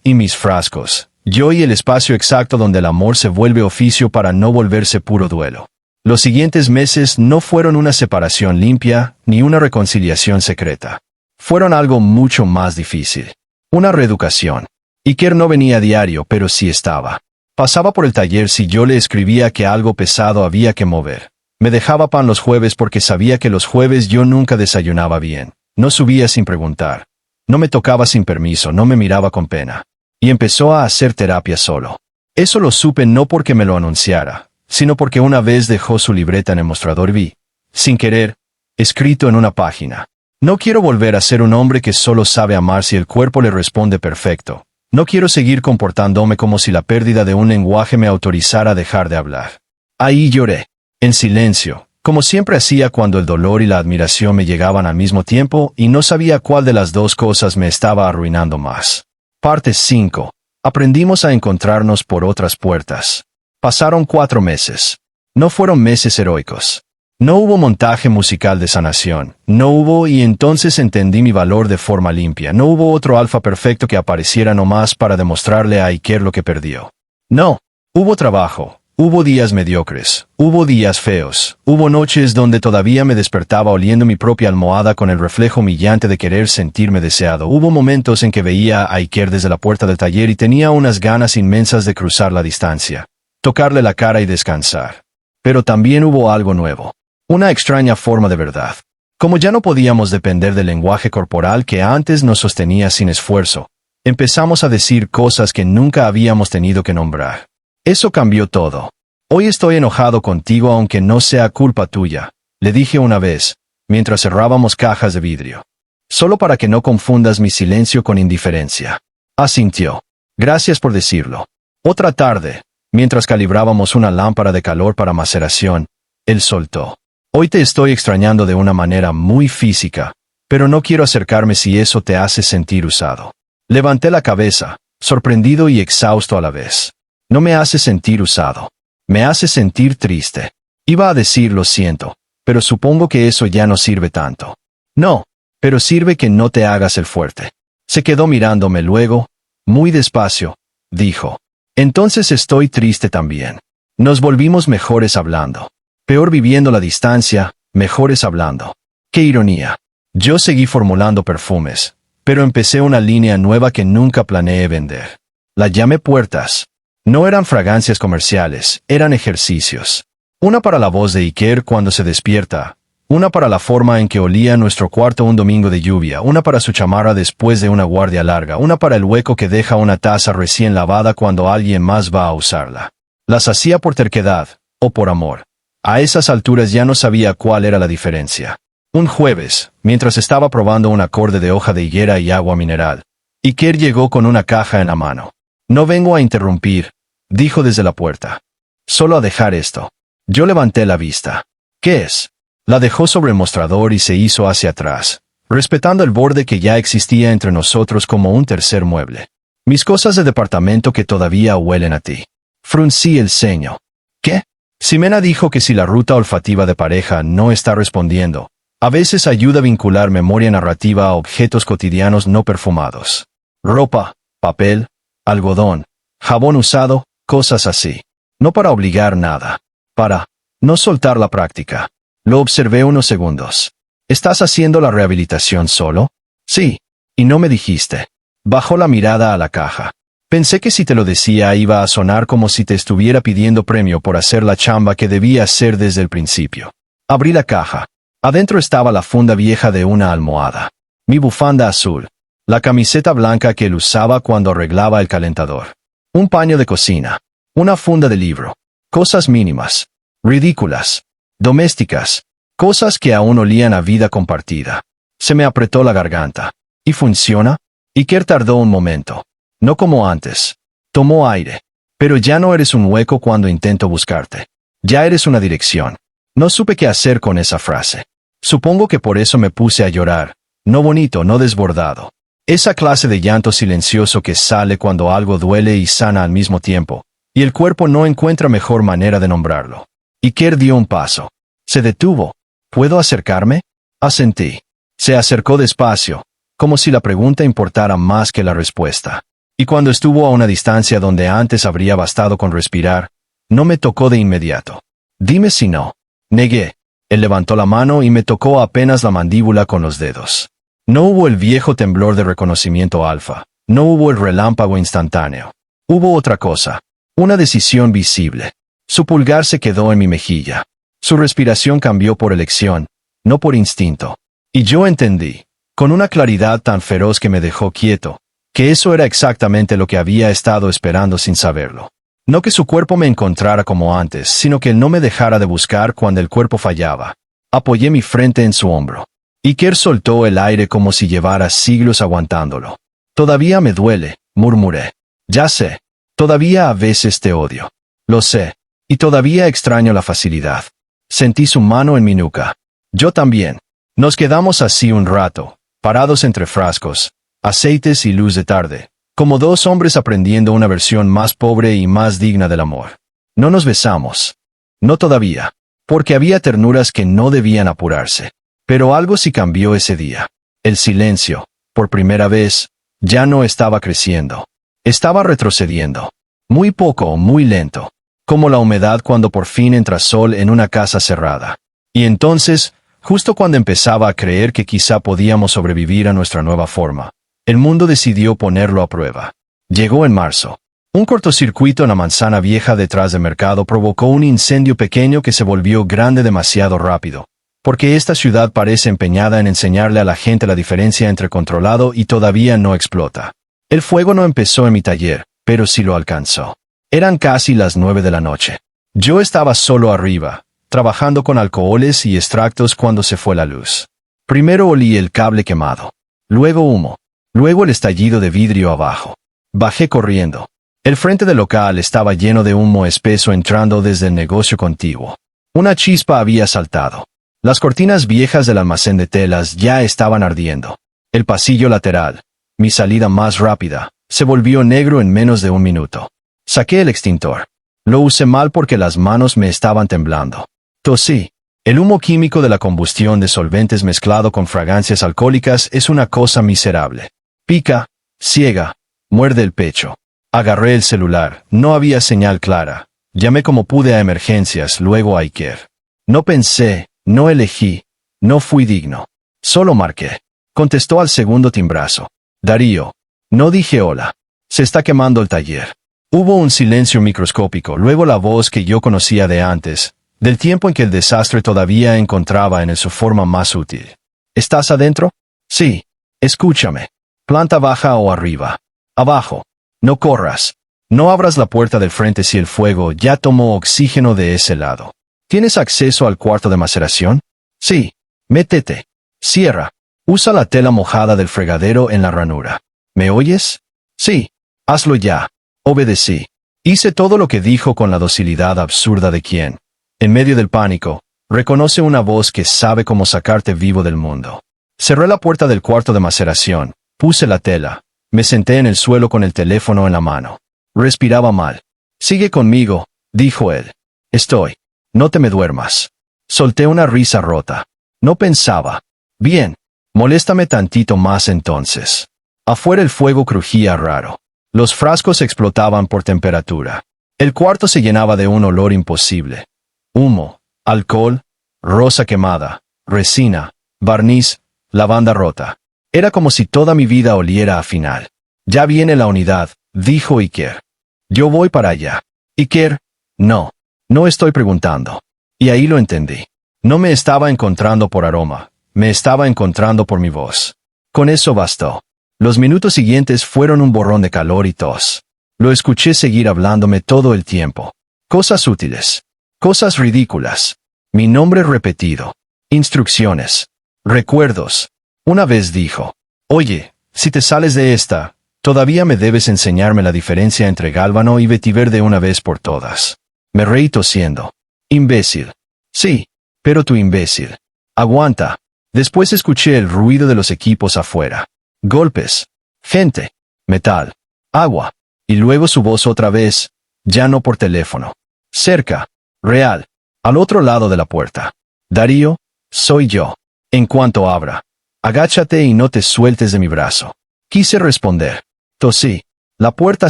A: y mis frascos, yo y el espacio exacto donde el amor se vuelve oficio para no volverse puro duelo. Los siguientes meses no fueron una separación limpia ni una reconciliación secreta. Fueron algo mucho más difícil. Una reeducación. Iker no venía a diario, pero sí estaba. Pasaba por el taller si yo le escribía que algo pesado había que mover. Me dejaba pan los jueves porque sabía que los jueves yo nunca desayunaba bien. No subía sin preguntar. No me tocaba sin permiso, no me miraba con pena. Y empezó a hacer terapia solo. Eso lo supe no porque me lo anunciara, sino porque una vez dejó su libreta en el mostrador y vi, sin querer, escrito en una página. No quiero volver a ser un hombre que solo sabe amar si el cuerpo le responde perfecto. No quiero seguir comportándome como si la pérdida de un lenguaje me autorizara a dejar de hablar. Ahí lloré, en silencio, como siempre hacía cuando el dolor y la admiración me llegaban al mismo tiempo y no sabía cuál de las dos cosas me estaba arruinando más. Parte 5. Aprendimos a encontrarnos por otras puertas. Pasaron 4 meses. No fueron meses heroicos. No hubo montaje musical de sanación. No hubo y entonces entendí mi valor de forma limpia. No hubo otro alfa perfecto que apareciera nomás para demostrarle a Iker lo que perdió. No. Hubo trabajo. Hubo días mediocres, hubo días feos, hubo noches donde todavía me despertaba oliendo mi propia almohada con el reflejo humillante de querer sentirme deseado. Hubo momentos en que veía a Iker desde la puerta del taller y tenía unas ganas inmensas de cruzar la distancia, tocarle la cara y descansar. Pero también hubo algo nuevo, una extraña forma de verdad. Como ya no podíamos depender del lenguaje corporal que antes nos sostenía sin esfuerzo, empezamos a decir cosas que nunca habíamos tenido que nombrar. Eso cambió todo. Hoy estoy enojado contigo aunque no sea culpa tuya, le dije una vez, mientras cerrábamos cajas de vidrio. Solo para que no confundas mi silencio con indiferencia. Asintió. Gracias por decirlo. Otra tarde, mientras calibrábamos una lámpara de calor para maceración, él soltó. Hoy te estoy extrañando de una manera muy física, pero no quiero acercarme si eso te hace sentir usado. Levanté la cabeza, sorprendido y exhausto a la vez. No me hace sentir usado. Me hace sentir triste. Iba a decir lo siento, pero supongo que eso ya no sirve tanto. No, pero sirve que no te hagas el fuerte. Se quedó mirándome luego, muy despacio, dijo. Entonces estoy triste también. Nos volvimos mejores hablando. Peor viviendo la distancia, mejores hablando. ¡Qué ironía! Yo seguí formulando perfumes, pero empecé una línea nueva que nunca planeé vender. La llamé Puertas. No eran fragancias comerciales, eran ejercicios. Una para la voz de Iker cuando se despierta, una para la forma en que olía nuestro cuarto un domingo de lluvia, una para su chamarra después de una guardia larga, una para el hueco que deja una taza recién lavada cuando alguien más va a usarla. Las hacía por terquedad, o por amor. A esas alturas ya no sabía cuál era la diferencia. Un jueves, mientras estaba probando un acorde de hoja de higuera y agua mineral, Iker llegó con una caja en la mano. No vengo a interrumpir, dijo desde la puerta. Solo a dejar esto. Yo levanté la vista. ¿Qué es? La dejó sobre el mostrador y se hizo hacia atrás, respetando el borde que ya existía entre nosotros como un tercer mueble. Mis cosas de departamento que todavía huelen a ti. Fruncí el ceño. ¿Qué? Ximena dijo que si la ruta olfativa de pareja no está respondiendo, a veces ayuda a vincular memoria narrativa a objetos cotidianos no perfumados. Ropa, papel, algodón, jabón usado, cosas así. No para obligar nada. Para no soltar la práctica. Lo observé unos segundos. ¿Estás haciendo la rehabilitación solo? Sí. Y no me dijiste. Bajó la mirada a la caja. Pensé que si te lo decía iba a sonar como si te estuviera pidiendo premio por hacer la chamba que debía hacer desde el principio. Abrí la caja. Adentro estaba la funda vieja de una almohada. Mi bufanda azul. La camiseta blanca que él usaba cuando arreglaba el calentador. Un paño de cocina. Una funda de libro. Cosas mínimas. Ridículas. Domésticas. Cosas que aún olían a vida compartida. Se me apretó la garganta. ¿Y funciona? Iker tardó un momento. No como antes. Tomó aire. Pero ya no eres un hueco cuando intento buscarte. Ya eres una dirección. No supe qué hacer con esa frase. Supongo que por eso me puse a llorar. No bonito, no desbordado. Esa clase de llanto silencioso que sale cuando algo duele y sana al mismo tiempo, y el cuerpo no encuentra mejor manera de nombrarlo. Iker dio un paso. Se detuvo. ¿Puedo acercarme? Asentí. Se acercó despacio, como si la pregunta importara más que la respuesta. Y cuando estuvo a una distancia donde antes habría bastado con respirar, no me tocó de inmediato. Dime si no. Negué. Él levantó la mano y me tocó apenas la mandíbula con los dedos. No hubo el viejo temblor de reconocimiento alfa. No hubo el relámpago instantáneo. Hubo otra cosa. Una decisión visible. Su pulgar se quedó en mi mejilla. Su respiración cambió por elección, no por instinto. Y yo entendí, con una claridad tan feroz que me dejó quieto, que eso era exactamente lo que había estado esperando sin saberlo. No que su cuerpo me encontrara como antes, sino que él no me dejara de buscar cuando el cuerpo fallaba. Apoyé mi frente en su hombro. Iker soltó el aire como si llevara siglos aguantándolo. Todavía me duele, murmuré. Ya sé. Todavía a veces te odio. Lo sé. Y todavía extraño la facilidad. Sentí su mano en mi nuca. Yo también. Nos quedamos así un rato, parados entre frascos, aceites y luz de tarde, como dos hombres aprendiendo una versión más pobre y más digna del amor. No nos besamos. No todavía, porque había ternuras que no debían apurarse. Pero algo sí cambió ese día. El silencio, por primera vez, ya no estaba creciendo. Estaba retrocediendo. Muy poco, muy lento. como la humedad cuando por fin entra sol en una casa cerrada. Y entonces, justo cuando empezaba a creer que quizá podíamos sobrevivir a nuestra nueva forma, el mundo decidió ponerlo a prueba. Llegó en marzo. Un cortocircuito en la manzana vieja detrás del mercado provocó un incendio pequeño que se volvió grande demasiado rápido, porque esta ciudad parece empeñada en enseñarle a la gente la diferencia entre controlado y todavía no explota. El fuego no empezó en mi taller, pero sí lo alcanzó. Eran casi las 9 de la noche. Yo estaba solo arriba, trabajando con alcoholes y extractos cuando se fue la luz. Primero olí el cable quemado, luego humo, luego el estallido de vidrio abajo. Bajé corriendo. El frente del local estaba lleno de humo espeso entrando desde el negocio contiguo. Una chispa había saltado. Las cortinas viejas del almacén de telas ya estaban ardiendo. El pasillo lateral, mi salida más rápida, se volvió negro en menos de un minuto. Saqué el extintor. Lo usé mal porque las manos me estaban temblando. Tosí. El humo químico de la combustión de solventes mezclado con fragancias alcohólicas es una cosa miserable. Pica, ciega, muerde el pecho. Agarré el celular, no había señal clara. Llamé como pude a emergencias, luego a Iker. No pensé, no elegí, no fui digno. Solo marqué. Contestó al segundo timbrazo. Darío. No dije hola. Se está quemando el taller. Hubo un silencio microscópico, luego la voz que yo conocía de antes, del tiempo en que el desastre todavía encontraba en su forma más útil. ¿Estás adentro? Sí. Escúchame. Planta baja o arriba. Abajo. No corras. No abras la puerta del frente si el fuego ya tomó oxígeno de ese lado. ¿Tienes acceso al cuarto de maceración? Sí. Métete. Cierra. Usa la tela mojada del fregadero en la ranura. ¿Me oyes? Sí. Hazlo ya. Obedecí. Hice todo lo que dijo con la docilidad absurda de quien, en medio del pánico, reconoce una voz que sabe cómo sacarte vivo del mundo. Cerré la puerta del cuarto de maceración, puse la tela, me senté en el suelo con el teléfono en la mano. Respiraba mal. Sigue conmigo, dijo él. Estoy. No te me duermas. Solté una risa rota. No pensaba. Bien. Moléstame tantito más entonces. Afuera el fuego crujía raro. Los frascos explotaban por temperatura. El cuarto se llenaba de un olor imposible. Humo, alcohol, rosa quemada, resina, barniz, lavanda rota. Era como si toda mi vida oliera a final. Ya viene la unidad, dijo Iker. Yo voy para allá. Iker, no. No estoy preguntando. Y ahí lo entendí. No me estaba encontrando por aroma, me estaba encontrando por mi voz. Con eso bastó. Los minutos siguientes fueron un borrón de calor y tos. Lo escuché seguir hablándome todo el tiempo. Cosas útiles. Cosas ridículas. Mi nombre repetido. Instrucciones. Recuerdos. Una vez dijo, oye, si te sales de esta, todavía me debes enseñarme la diferencia entre Gálvano y Vetiver de una vez por todas. Me reí tosiendo. Imbécil. Sí, pero tu imbécil. Aguanta. Después escuché el ruido de los equipos afuera. Golpes. Gente. Metal. Agua. Y luego su voz otra vez, ya no por teléfono. Cerca. Real. Al otro lado de la puerta. Darío, soy yo. En cuanto abra. Agáchate y no te sueltes de mi brazo. Quise responder. Tosí. La puerta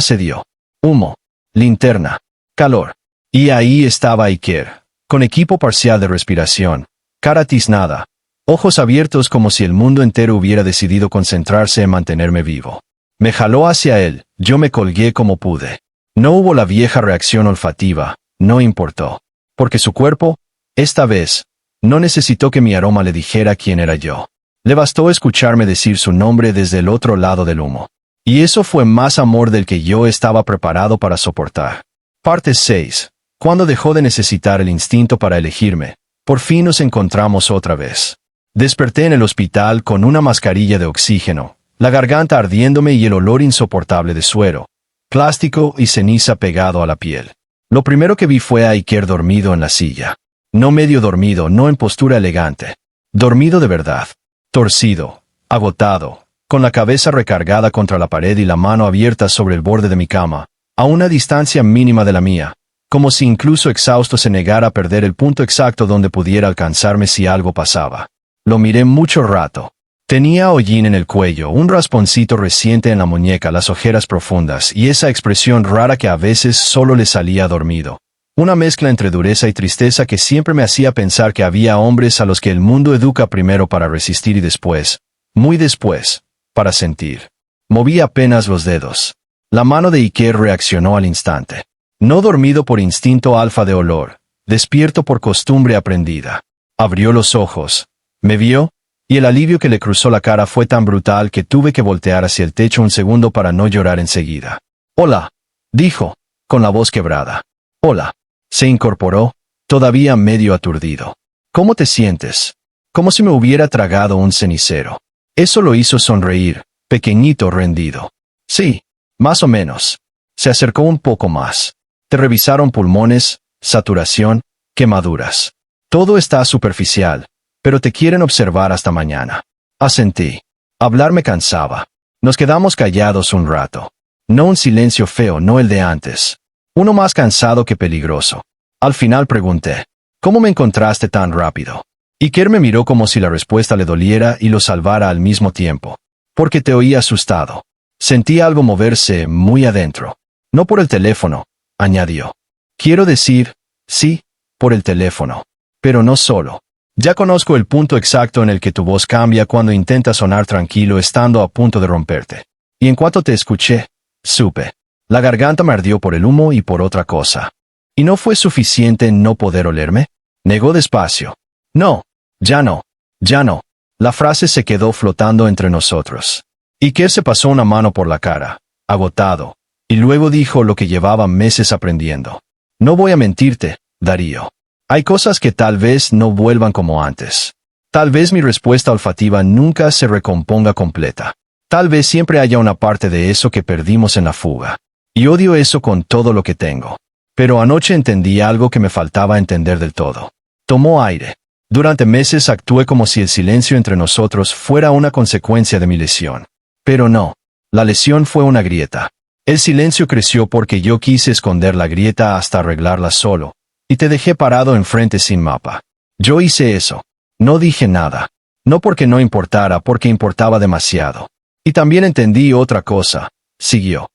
A: cedió. Humo. Linterna. Calor. Y ahí estaba Iker, con equipo parcial de respiración, cara tiznada, ojos abiertos como si el mundo entero hubiera decidido concentrarse en mantenerme vivo. Me jaló hacia él, yo me colgué como pude. No hubo la vieja reacción olfativa, no importó. Porque su cuerpo, esta vez, no necesitó que mi aroma le dijera quién era yo. Le bastó escucharme decir su nombre desde el otro lado del humo. Y eso fue más amor del que yo estaba preparado para soportar. Parte 6. Cuando dejó de necesitar el instinto para elegirme, por fin nos encontramos otra vez. Desperté en el hospital con una mascarilla de oxígeno, la garganta ardiéndome y el olor insoportable de suero, plástico y ceniza pegado a la piel. Lo primero que vi fue a Iker dormido en la silla. No medio dormido, no en postura elegante. Dormido de verdad. Torcido, agotado, con la cabeza recargada contra la pared y la mano abierta sobre el borde de mi cama, a una distancia mínima de la mía, como si incluso exhausto se negara a perder el punto exacto donde pudiera alcanzarme si algo pasaba. Lo miré mucho rato. Tenía hollín en el cuello, un rasponcito reciente en la muñeca, las ojeras profundas y esa expresión rara que a veces solo le salía dormido. Una mezcla entre dureza y tristeza que siempre me hacía pensar que había hombres a los que el mundo educa primero para resistir y después, muy después, para sentir. Moví apenas los dedos. La mano de Iker reaccionó al instante. No dormido por instinto alfa de olor, despierto por costumbre aprendida. Abrió los ojos, me vio, y el alivio que le cruzó la cara fue tan brutal que tuve que voltear hacia el techo un segundo para no llorar enseguida. «Hola», dijo, con la voz quebrada. «Hola». Se incorporó, todavía medio aturdido. «¿Cómo te sientes?» Como si me hubiera tragado un cenicero. Eso lo hizo sonreír, pequeñito rendido. «Sí, más o menos». Se acercó un poco más. «¿Te revisaron pulmones, saturación, quemaduras?» «Todo está superficial, pero te quieren observar hasta mañana». Asentí. Hablar me cansaba. Nos quedamos callados un rato. No un silencio feo, no el de antes. Uno más cansado que peligroso. Al final pregunté, «¿Cómo me encontraste tan rápido?» Iker me miró como si la respuesta le doliera y lo salvara al mismo tiempo. «Porque te oí asustado». Sentí algo moverse muy adentro. «No por el teléfono», añadió. «Quiero decir, sí, por el teléfono. Pero no solo. Ya conozco el punto exacto en el que tu voz cambia cuando intentas sonar tranquilo estando a punto de romperte. Y en cuanto te escuché, supe. La garganta me ardió por el humo y por otra cosa. ¿Y no fue suficiente no poder olerme?», negó despacio. «No, ya no, ya no». La frase se quedó flotando entre nosotros. Iker se pasó una mano por la cara, agotado, y luego dijo lo que llevaba meses aprendiendo. «No voy a mentirte, Darío. Hay cosas que tal vez no vuelvan como antes. Tal vez mi respuesta olfativa nunca se recomponga completa. Tal vez siempre haya una parte de eso que perdimos en la fuga. Y odio eso con todo lo que tengo. Pero anoche entendí algo que me faltaba entender del todo». Tomó aire. «Durante meses actué como si el silencio entre nosotros fuera una consecuencia de mi lesión. Pero no. La lesión fue una grieta. El silencio creció porque yo quise esconder la grieta hasta arreglarla solo. Y te dejé parado enfrente sin mapa. Yo hice eso. No dije nada. No porque no importara, porque importaba demasiado. Y también entendí otra cosa», siguió.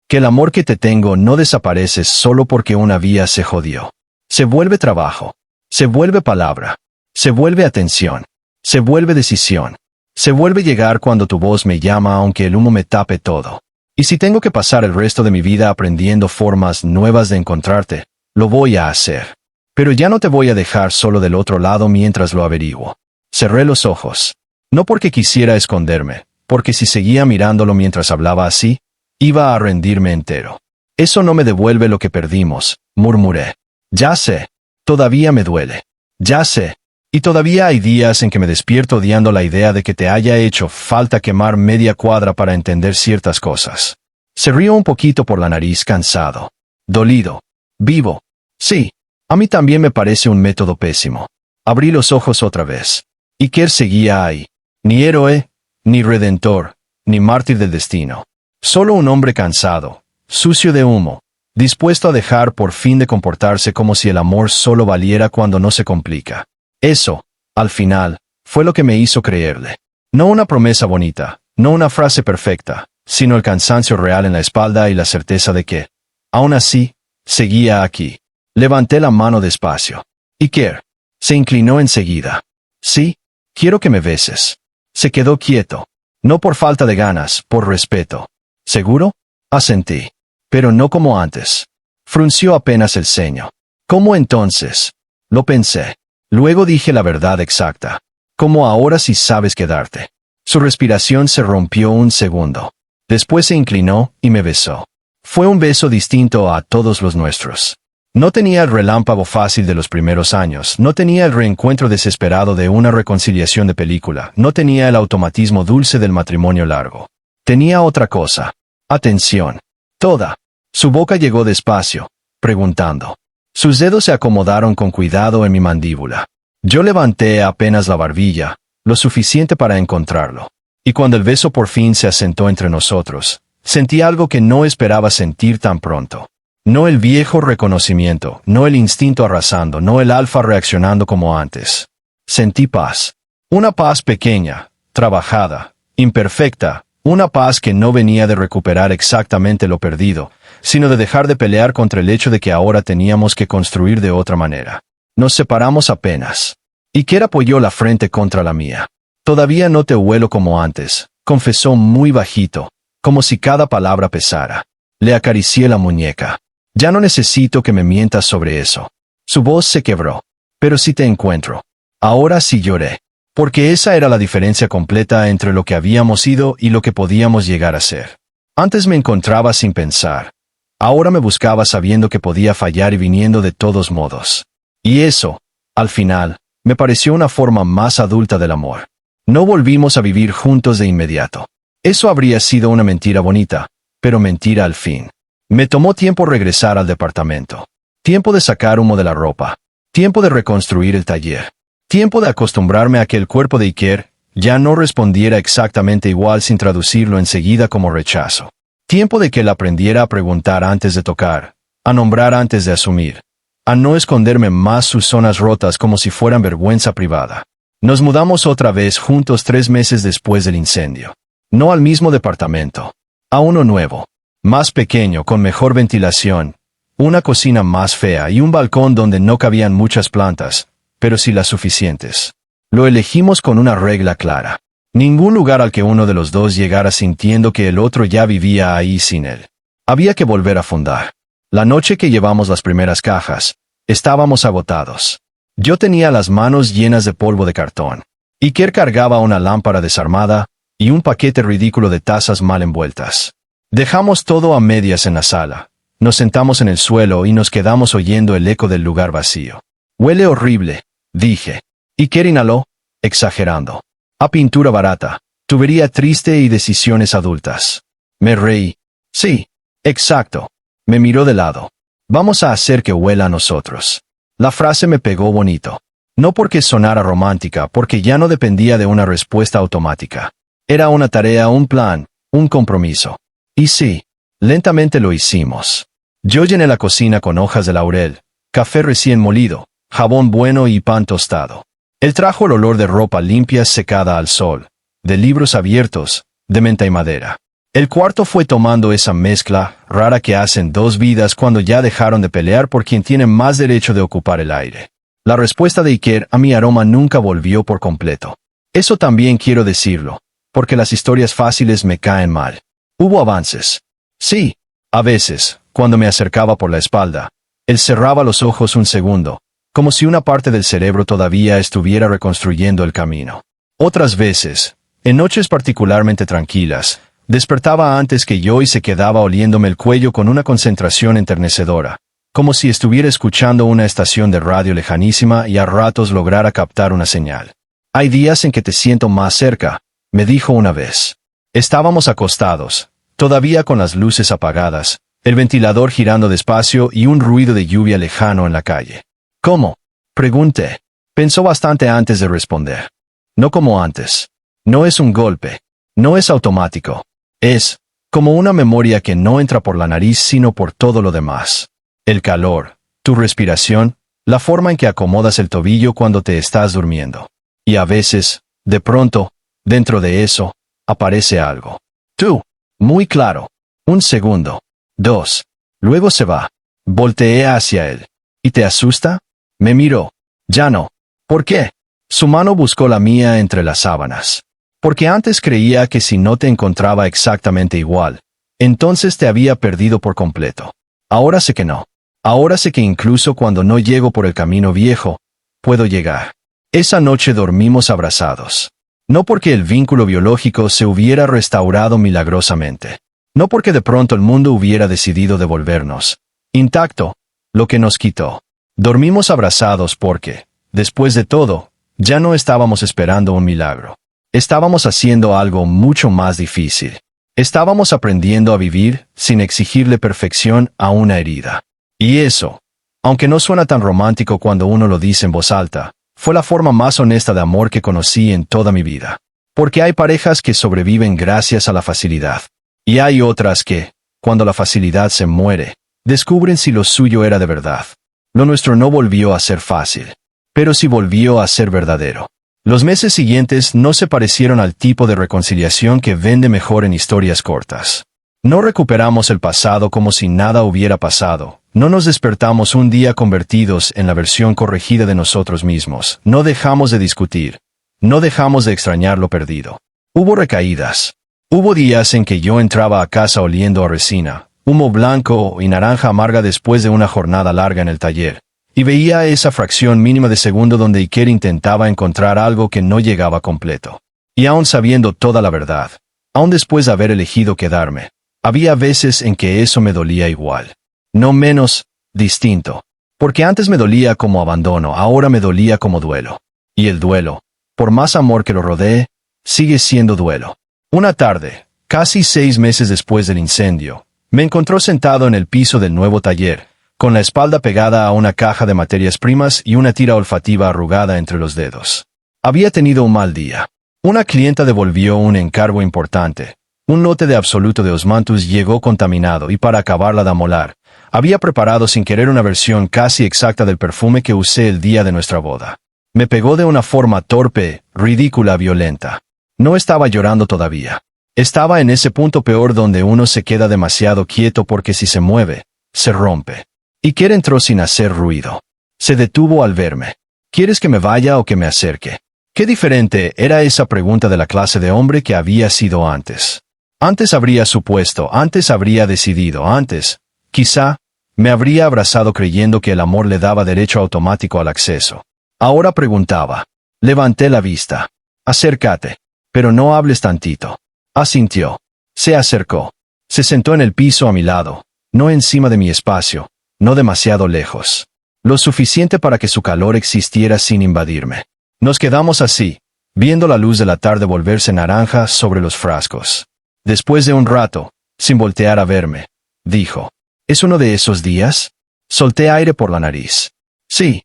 A: «Que el amor que te tengo no desaparece solo porque una vía se jodió. Se vuelve trabajo. Se vuelve palabra. Se vuelve atención. Se vuelve decisión. Se vuelve llegar cuando tu voz me llama aunque el humo me tape todo. Y si tengo que pasar el resto de mi vida aprendiendo formas nuevas de encontrarte, lo voy a hacer. Pero ya no te voy a dejar solo del otro lado mientras lo averiguo». Cerré los ojos. No porque quisiera esconderme, porque si seguía mirándolo mientras hablaba así, iba a rendirme entero. «Eso no me devuelve lo que perdimos», murmuré. «Ya sé. Todavía me duele. Ya sé. Y todavía hay días en que me despierto odiando la idea de que te haya hecho falta quemar media cuadra para entender ciertas cosas». Se rió un poquito por la nariz cansado. «Dolido. Vivo. Sí. A mí también me parece un método pésimo». Abrí los ojos otra vez. Iker seguía ahí. Ni héroe, ni redentor, ni mártir del destino. Solo un hombre cansado, sucio de humo, dispuesto a dejar por fin de comportarse como si el amor solo valiera cuando no se complica. Eso, al final, fue lo que me hizo creerle. No una promesa bonita, no una frase perfecta, sino el cansancio real en la espalda y la certeza de que, aún así, seguía aquí. Levanté la mano despacio. «Iker». Se inclinó enseguida. «Sí, quiero que me beses». Se quedó quieto. No por falta de ganas, por respeto. «¿Seguro?». Asentí. «Pero no como antes». Frunció apenas el ceño. «¿Cómo entonces?». Lo pensé. Luego dije la verdad exacta. «Como ahora si sabes quedarte». Su respiración se rompió un segundo. Después se inclinó y me besó. Fue un beso distinto a todos los nuestros. No tenía el relámpago fácil de los primeros años, no tenía el reencuentro desesperado de una reconciliación de película, no tenía el automatismo dulce del matrimonio largo. Tenía otra cosa. Atención. Toda. Su boca llegó despacio, preguntando. Sus dedos se acomodaron con cuidado en mi mandíbula. Yo levanté apenas la barbilla, lo suficiente para encontrarlo. Y cuando el beso por fin se asentó entre nosotros, sentí algo que no esperaba sentir tan pronto. No el viejo reconocimiento, no el instinto arrasando, no el alfa reaccionando como antes. Sentí paz. Una paz pequeña, trabajada, imperfecta, una paz que no venía de recuperar exactamente lo perdido, sino de dejar de pelear contra el hecho de que ahora teníamos que construir de otra manera. Nos separamos apenas. Iker apoyó la frente contra la mía. Todavía no te huelo como antes, confesó muy bajito, como si cada palabra pesara. Le acaricié la muñeca. Ya no necesito que me mientas sobre eso. Su voz se quebró. Pero sí te encuentro. Ahora sí lloré. Porque esa era la diferencia completa entre lo que habíamos sido y lo que podíamos llegar a ser. Antes me encontraba sin pensar. Ahora me buscaba sabiendo que podía fallar y viniendo de todos modos. Y eso, al final, me pareció una forma más adulta del amor. No volvimos a vivir juntos de inmediato. Eso habría sido una mentira bonita, pero mentira al fin. Me tomó tiempo regresar al departamento. Tiempo de sacar humo de la ropa. Tiempo de reconstruir el taller. Tiempo de acostumbrarme a que el cuerpo de Iker ya no respondiera exactamente igual sin traducirlo enseguida como rechazo. Tiempo de que él aprendiera a preguntar antes de tocar, a nombrar antes de asumir, a no esconderme más sus zonas rotas como si fueran vergüenza privada. Nos mudamos otra vez juntos 3 meses después del incendio. No al mismo departamento. A uno nuevo. Más pequeño, con mejor ventilación. Una cocina más fea y un balcón donde no cabían muchas plantas, pero sí las suficientes. Lo elegimos con una regla clara. Ningún lugar al que uno de los dos llegara sintiendo que el otro ya vivía ahí sin él. Había que volver a fundar. La noche que llevamos las primeras cajas, estábamos agotados. Yo tenía las manos llenas de polvo de cartón. Iker cargaba una lámpara desarmada y un paquete ridículo de tazas mal envueltas. Dejamos todo a medias en la sala. Nos sentamos en el suelo y nos quedamos oyendo el eco del lugar vacío. Huele horrible, dije. Iker inhaló, exagerando. A pintura barata, tubería triste y decisiones adultas. Me reí. Sí, exacto. Me miró de lado. Vamos a hacer que huela a nosotros. La frase me pegó bonito. No porque sonara romántica, porque ya no dependía de una respuesta automática. Era una tarea, un plan, un compromiso. Y sí, lentamente lo hicimos. Yo llené la cocina con hojas de laurel, café recién molido, jabón bueno y pan tostado. Él trajo el olor de ropa limpia secada al sol, de libros abiertos, de menta y madera. El cuarto fue tomando esa mezcla rara que hacen dos vidas cuando ya dejaron de pelear por quien tiene más derecho de ocupar el aire. La respuesta de Iker a mi aroma nunca volvió por completo. Eso también quiero decirlo, porque las historias fáciles me caen mal. Hubo avances. Sí, a veces, cuando me acercaba por la espalda, él cerraba los ojos un segundo, como si una parte del cerebro todavía estuviera reconstruyendo el camino. Otras veces, en noches particularmente tranquilas, despertaba antes que yo y se quedaba oliéndome el cuello con una concentración enternecedora, como si estuviera escuchando una estación de radio lejanísima y a ratos lograra captar una señal. Hay días en que te siento más cerca, me dijo una vez. Estábamos acostados, todavía con las luces apagadas, el ventilador girando despacio y un ruido de lluvia lejano en la calle. ¿Cómo? Pregunté. Pensó bastante antes de responder. No como antes. No es un golpe. No es automático. Es como una memoria que no entra por la nariz sino por todo lo demás. El calor, tu respiración, la forma en que acomodas el tobillo cuando te estás durmiendo. Y a veces, de pronto, dentro de eso, aparece algo. Tú. Muy claro. 1 segundo. 2. Luego se va. Volteé hacia él. ¿Y te asusta? Me miró. Ya no. ¿Por qué? Su mano buscó la mía entre las sábanas. Porque antes creía que si no te encontraba exactamente igual, entonces te había perdido por completo. Ahora sé que no. Ahora sé que incluso cuando no llego por el camino viejo, puedo llegar. Esa noche dormimos abrazados. No porque el vínculo biológico se hubiera restaurado milagrosamente. No porque de pronto el mundo hubiera decidido devolvernos intacto lo que nos quitó. Dormimos abrazados porque, después de todo, ya no estábamos esperando un milagro. Estábamos haciendo algo mucho más difícil. Estábamos aprendiendo a vivir sin exigirle perfección a una herida. Y eso, aunque no suena tan romántico cuando uno lo dice en voz alta, fue la forma más honesta de amor que conocí en toda mi vida. Porque hay parejas que sobreviven gracias a la facilidad. Y hay otras que, cuando la facilidad se muere, descubren si lo suyo era de verdad. Lo nuestro no volvió a ser fácil, pero sí volvió a ser verdadero. Los meses siguientes no se parecieron al tipo de reconciliación que vende mejor en historias cortas. No recuperamos el pasado como si nada hubiera pasado. No nos despertamos un día convertidos en la versión corregida de nosotros mismos. No dejamos de discutir. No dejamos de extrañar lo perdido. Hubo recaídas. Hubo días en que yo entraba a casa oliendo a resina, humo blanco y naranja amarga después de una jornada larga en el taller, y veía esa fracción mínima de segundo donde Iker intentaba encontrar algo que no llegaba completo. Y aún sabiendo toda la verdad, aún después de haber elegido quedarme, había veces en que eso me dolía igual. No menos, distinto. Porque antes me dolía como abandono, ahora me dolía como duelo. Y el duelo, por más amor que lo rodee, sigue siendo duelo. Una tarde, casi 6 meses después del incendio, me encontró sentado en el piso del nuevo taller, con la espalda pegada a una caja de materias primas y una tira olfativa arrugada entre los dedos. Había tenido un mal día. Una clienta devolvió un encargo importante. Un lote de absoluto de Osmanthus llegó contaminado y para acabarla de amolar, había preparado sin querer una versión casi exacta del perfume que usé el día de nuestra boda. Me pegó de una forma torpe, ridícula, violenta. No estaba llorando todavía. Estaba en ese punto peor donde uno se queda demasiado quieto porque si se mueve, se rompe. Iker entró sin hacer ruido. Se detuvo al verme. ¿Quieres que me vaya o que me acerque? Qué diferente era esa pregunta de la clase de hombre que había sido antes. Antes habría supuesto, antes habría decidido, antes, quizá, me habría abrazado creyendo que el amor le daba derecho automático al acceso. Ahora preguntaba. Levanté la vista. Acércate. Pero no hables tantito. Asintió. Se acercó. Se sentó en el piso a mi lado, no encima de mi espacio, no demasiado lejos. Lo suficiente para que su calor existiera sin invadirme. Nos quedamos así, viendo la luz de la tarde volverse naranja sobre los frascos. Después de un rato, sin voltear a verme, dijo, ¿es uno de esos días? Solté aire por la nariz. Sí.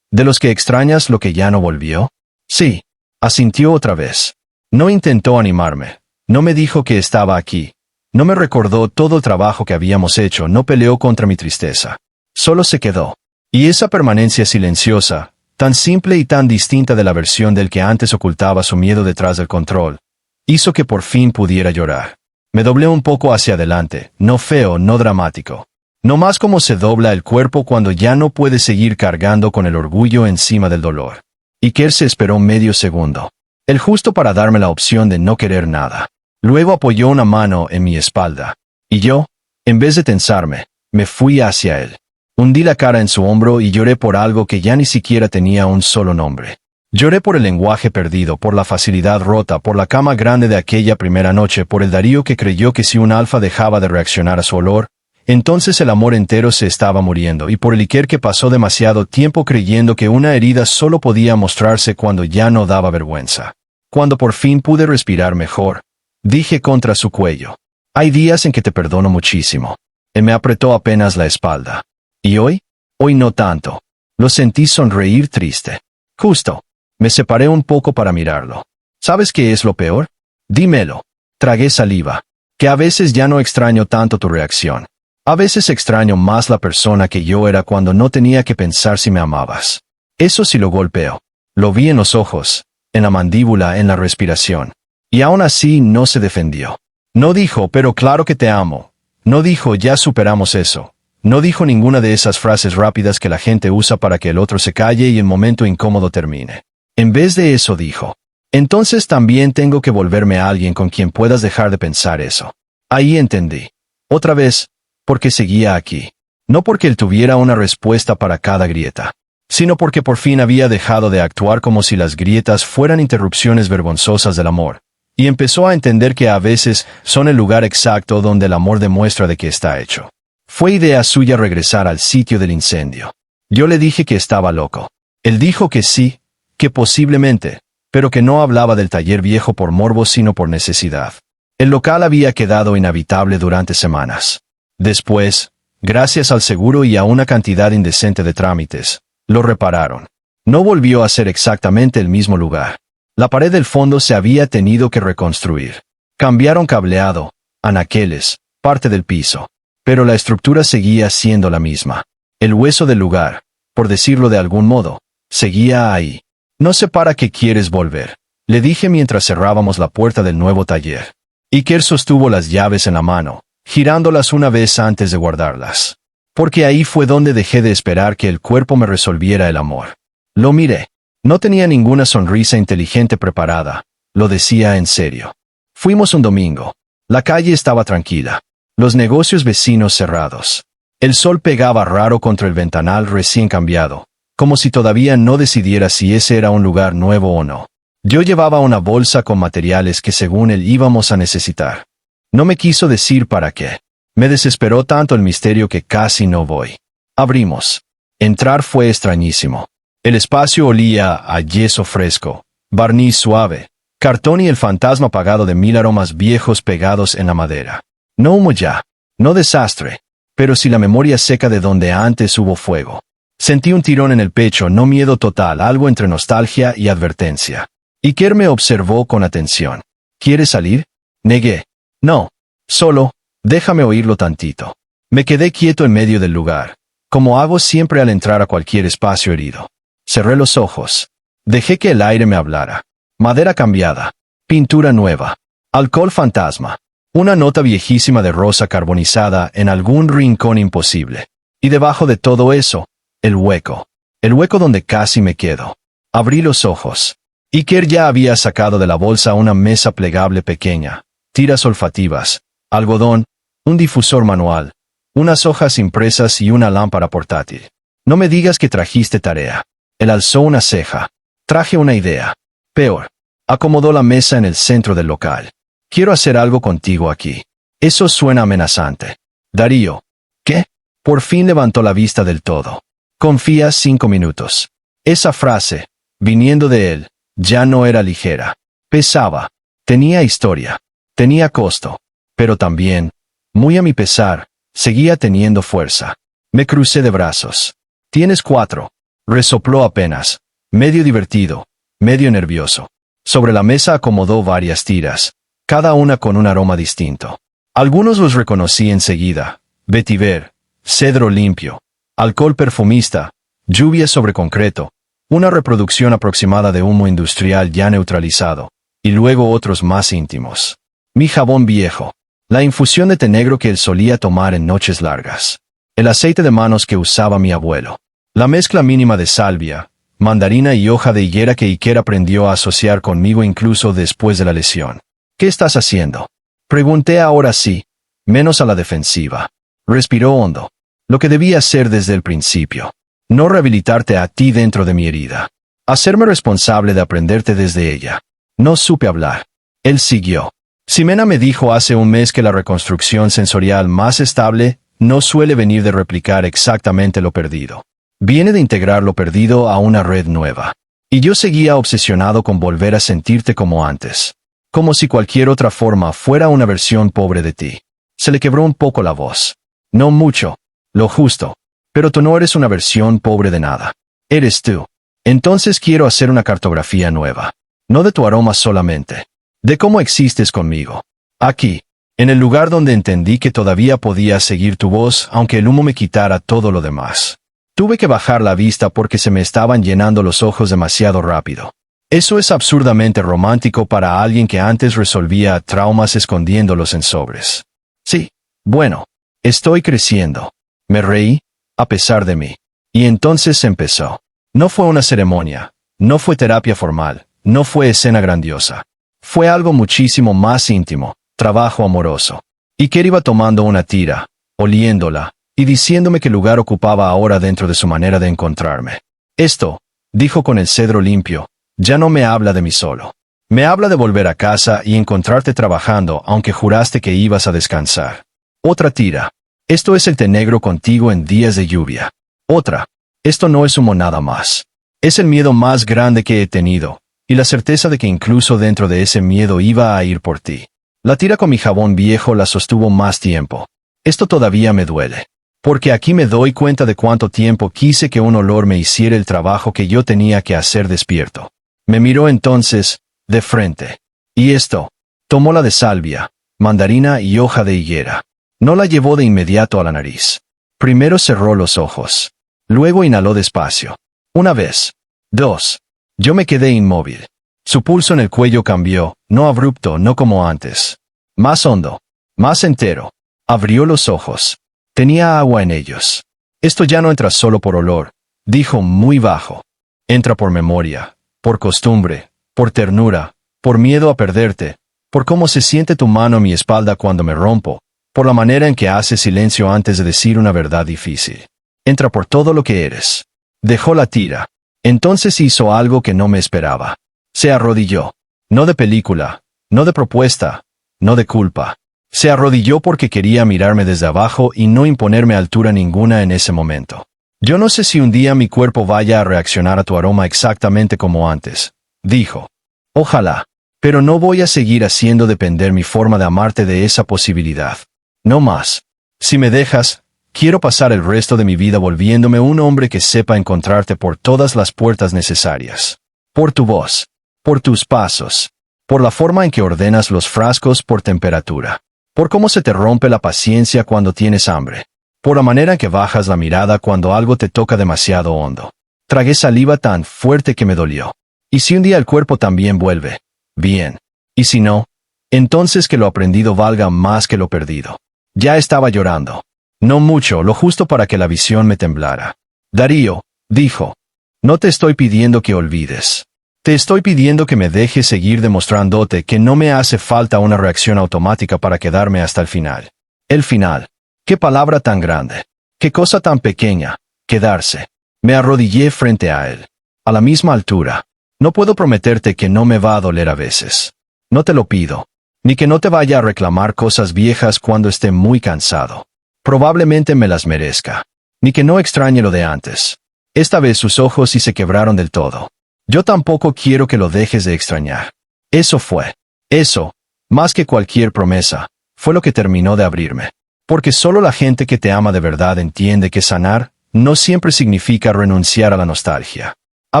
A: ¿De los que extrañas lo que ya no volvió? Sí. Asintió otra vez. No intentó animarme. No me dijo que estaba aquí. No me recordó todo el trabajo que habíamos hecho, no peleó contra mi tristeza. Solo se quedó. Y esa permanencia silenciosa, tan simple y tan distinta de la versión del que antes ocultaba su miedo detrás del control, hizo que por fin pudiera llorar. Me doblé un poco hacia adelante, no feo, no dramático. No más como se dobla el cuerpo cuando ya no puede seguir cargando con el orgullo encima del dolor. Iker se esperó medio segundo. El justo para darme la opción de no querer nada. Luego apoyó una mano en mi espalda. Y yo, en vez de tensarme, me fui hacia él. Hundí la cara en su hombro y lloré por algo que ya ni siquiera tenía un solo nombre. Lloré por el lenguaje perdido, por la facilidad rota, por la cama grande de aquella primera noche, por el Darío que creyó que si un alfa dejaba de reaccionar a su olor, entonces el amor entero se estaba muriendo, y por el Iker que pasó demasiado tiempo creyendo que una herida solo podía mostrarse cuando ya no daba vergüenza. Cuando por fin pude respirar mejor, dije contra su cuello, hay días en que te perdono muchísimo. Él me apretó apenas la espalda. ¿Y hoy? Hoy no tanto. Lo sentí sonreír triste. Justo. Me separé un poco para mirarlo. ¿Sabes qué es lo peor? Dímelo. Tragué saliva. Que a veces ya no extraño tanto tu reacción. A veces extraño más la persona que yo era cuando no tenía que pensar si me amabas. Eso sí lo golpeó. Lo vi en los ojos, en la mandíbula, en la respiración. Y aún así no se defendió. No dijo, pero claro que te amo. No dijo, ya superamos eso. No dijo ninguna de esas frases rápidas que la gente usa para que el otro se calle y el momento incómodo termine. En vez de eso dijo, entonces también tengo que volverme a alguien con quien puedas dejar de pensar eso. Ahí entendí. Otra vez, porque seguía aquí. No porque él tuviera una respuesta para cada grieta, sino porque por fin había dejado de actuar como si las grietas fueran interrupciones vergonzosas del amor, y empezó a entender que a veces son el lugar exacto donde el amor demuestra de qué está hecho. Fue idea suya regresar al sitio del incendio. Yo le dije que estaba loco. Él dijo que sí, que posiblemente, pero que no hablaba del taller viejo por morbo sino por necesidad. El local había quedado inhabitable durante semanas. Después, gracias al seguro y a una cantidad indecente de trámites, lo repararon. No volvió a ser exactamente el mismo lugar. La pared del fondo se había tenido que reconstruir. Cambiaron cableado, anaqueles, parte del piso. Pero la estructura seguía siendo la misma. El hueso del lugar, por decirlo de algún modo, seguía ahí. No sé para qué quieres volver, le dije mientras cerrábamos la puerta del nuevo taller. Iker sostuvo las llaves en la mano, girándolas una vez antes de guardarlas. Porque ahí fue donde dejé de esperar que el cuerpo me resolviera el amor. Lo miré. No tenía ninguna sonrisa inteligente preparada, lo decía en serio. Fuimos un domingo. La calle estaba tranquila. Los negocios vecinos cerrados. El sol pegaba raro contra el ventanal recién cambiado, como si todavía no decidiera si ese era un lugar nuevo o no. Yo llevaba una bolsa con materiales que según él íbamos a necesitar. No me quiso decir para qué. Me desesperó tanto el misterio que casi no voy. Abrimos. Entrar fue extrañísimo. El espacio olía a yeso fresco, barniz suave, cartón y el fantasma apagado de 1000 aromas viejos pegados en la madera. No humo ya, no desastre, pero sí la memoria seca de donde antes hubo fuego. Sentí un tirón en el pecho, no miedo total, algo entre nostalgia y advertencia. Iker me observó con atención. ¿Quieres salir? Negué. No. Solo, déjame oírlo tantito. Me quedé quieto en medio del lugar, como hago siempre al entrar a cualquier espacio herido. Cerré los ojos. Dejé que el aire me hablara. Madera cambiada. Pintura nueva. Alcohol fantasma. Una nota viejísima de rosa carbonizada en algún rincón imposible. Y debajo de todo eso, el hueco. El hueco donde casi me quedo. Abrí los ojos. Iker ya había sacado de la bolsa una mesa plegable pequeña, tiras olfativas, algodón, un difusor manual, unas hojas impresas y una lámpara portátil. No me digas que trajiste tarea. Él alzó una ceja. Traje una idea. Peor. Acomodó la mesa en el centro del local. Quiero hacer algo contigo aquí. Eso suena amenazante. Darío. ¿Qué? Por fin levantó la vista del todo. Confía 5 minutos. Esa frase, viniendo de él, ya no era ligera. Pesaba. Tenía historia. Tenía costo. Pero también, muy a mi pesar, seguía teniendo fuerza. Me crucé de brazos. Tienes 4. Resopló apenas. Medio divertido, medio nervioso. Sobre la mesa acomodó varias tiras, cada una con un aroma distinto. Algunos los reconocí enseguida. Vetiver, cedro limpio, alcohol perfumista, lluvia sobre concreto, una reproducción aproximada de humo industrial ya neutralizado, y luego otros más íntimos. Mi jabón viejo, la infusión de té negro que él solía tomar en noches largas, el aceite de manos que usaba mi abuelo, la mezcla mínima de salvia, mandarina y hoja de higuera que Iker aprendió a asociar conmigo incluso después de la lesión. ¿Qué estás haciendo? Pregunté ahora sí, menos a la defensiva. Respiró hondo. Lo que debía hacer desde el principio. No rehabilitarte a ti dentro de mi herida. Hacerme responsable de aprenderte desde ella. No supe hablar. Él siguió. Ximena me dijo hace un mes que la reconstrucción sensorial más estable no suele venir de replicar exactamente lo perdido. Viene de integrar lo perdido a una red nueva. Y yo seguía obsesionado con volver a sentirte como antes. Como si cualquier otra forma fuera una versión pobre de ti. Se le quebró un poco la voz. No mucho. Lo justo. Pero tú no eres una versión pobre de nada. Eres tú. Entonces quiero hacer una cartografía nueva. No de tu aroma solamente. De cómo existes conmigo. Aquí. En el lugar donde entendí que todavía podía seguir tu voz aunque el humo me quitara todo lo demás. Tuve que bajar la vista porque se me estaban llenando los ojos demasiado rápido. Eso es absurdamente romántico para alguien que antes resolvía traumas escondiéndolos en sobres. Sí, bueno, estoy creciendo. Me reí, a pesar de mí. Y entonces empezó. No fue una ceremonia, no fue terapia formal, no fue escena grandiosa. Fue algo muchísimo más íntimo, trabajo amoroso. Iker iba tomando una tira, oliéndola, y diciéndome qué lugar ocupaba ahora dentro de su manera de encontrarme. Esto, dijo con el cedro limpio, ya no me habla de mí solo. Me habla de volver a casa y encontrarte trabajando aunque juraste que ibas a descansar. Otra tira. Esto es el té negro contigo en días de lluvia. Otra. Esto no es humo nada más. Es el miedo más grande que he tenido, y la certeza de que incluso dentro de ese miedo iba a ir por ti. La tira con mi jabón viejo la sostuvo más tiempo. Esto todavía me duele. Porque aquí me doy cuenta de cuánto tiempo quise que un olor me hiciera el trabajo que yo tenía que hacer despierto. Me miró entonces, de frente. Y esto, tomó la de salvia, mandarina y hoja de higuera. No la llevó de inmediato a la nariz. Primero cerró los ojos. Luego inhaló despacio. Una vez. 2. Yo me quedé inmóvil. Su pulso en el cuello cambió, no abrupto, no como antes. Más hondo. Más entero. Abrió los ojos. Tenía agua en ellos. Esto ya no entra solo por olor, dijo muy bajo. Entra por memoria, por costumbre, por ternura, por miedo a perderte, por cómo se siente tu mano en mi espalda cuando me rompo, por la manera en que haces silencio antes de decir una verdad difícil. Entra por todo lo que eres. Dejó la tira. Entonces hizo algo que no me esperaba. Se arrodilló. No de película, no de propuesta, no de culpa. Se arrodilló porque quería mirarme desde abajo y no imponerme altura ninguna en ese momento. Yo no sé si un día mi cuerpo vaya a reaccionar a tu aroma exactamente como antes, dijo. Ojalá. Pero no voy a seguir haciendo depender mi forma de amarte de esa posibilidad. No más. Si me dejas, quiero pasar el resto de mi vida volviéndome un hombre que sepa encontrarte por todas las puertas necesarias. Por tu voz. Por tus pasos. Por la forma en que ordenas los frascos por temperatura. Por cómo se te rompe la paciencia cuando tienes hambre. Por la manera en que bajas la mirada cuando algo te toca demasiado hondo. Tragué saliva tan fuerte que me dolió. ¿Y si un día el cuerpo también vuelve? Bien. ¿Y si no? Entonces que lo aprendido valga más que lo perdido. Ya estaba llorando. No mucho, lo justo para que la visión me temblara. Darío, dijo. No te estoy pidiendo que olvides. Te estoy pidiendo que me dejes seguir demostrándote que no me hace falta una reacción automática para quedarme hasta el final. El final. Qué palabra tan grande. Qué cosa tan pequeña. Quedarse. Me arrodillé frente a él. A la misma altura. No puedo prometerte que no me va a doler a veces. No te lo pido. Ni que no te vaya a reclamar cosas viejas cuando esté muy cansado. Probablemente me las merezca. Ni que no extrañe lo de antes. Esta vez sus ojos sí se quebraron del todo. Yo tampoco quiero que lo dejes de extrañar. Eso, más que cualquier promesa, fue lo que terminó de abrirme. Porque solo la gente que te ama de verdad entiende que sanar no siempre significa renunciar a la nostalgia. A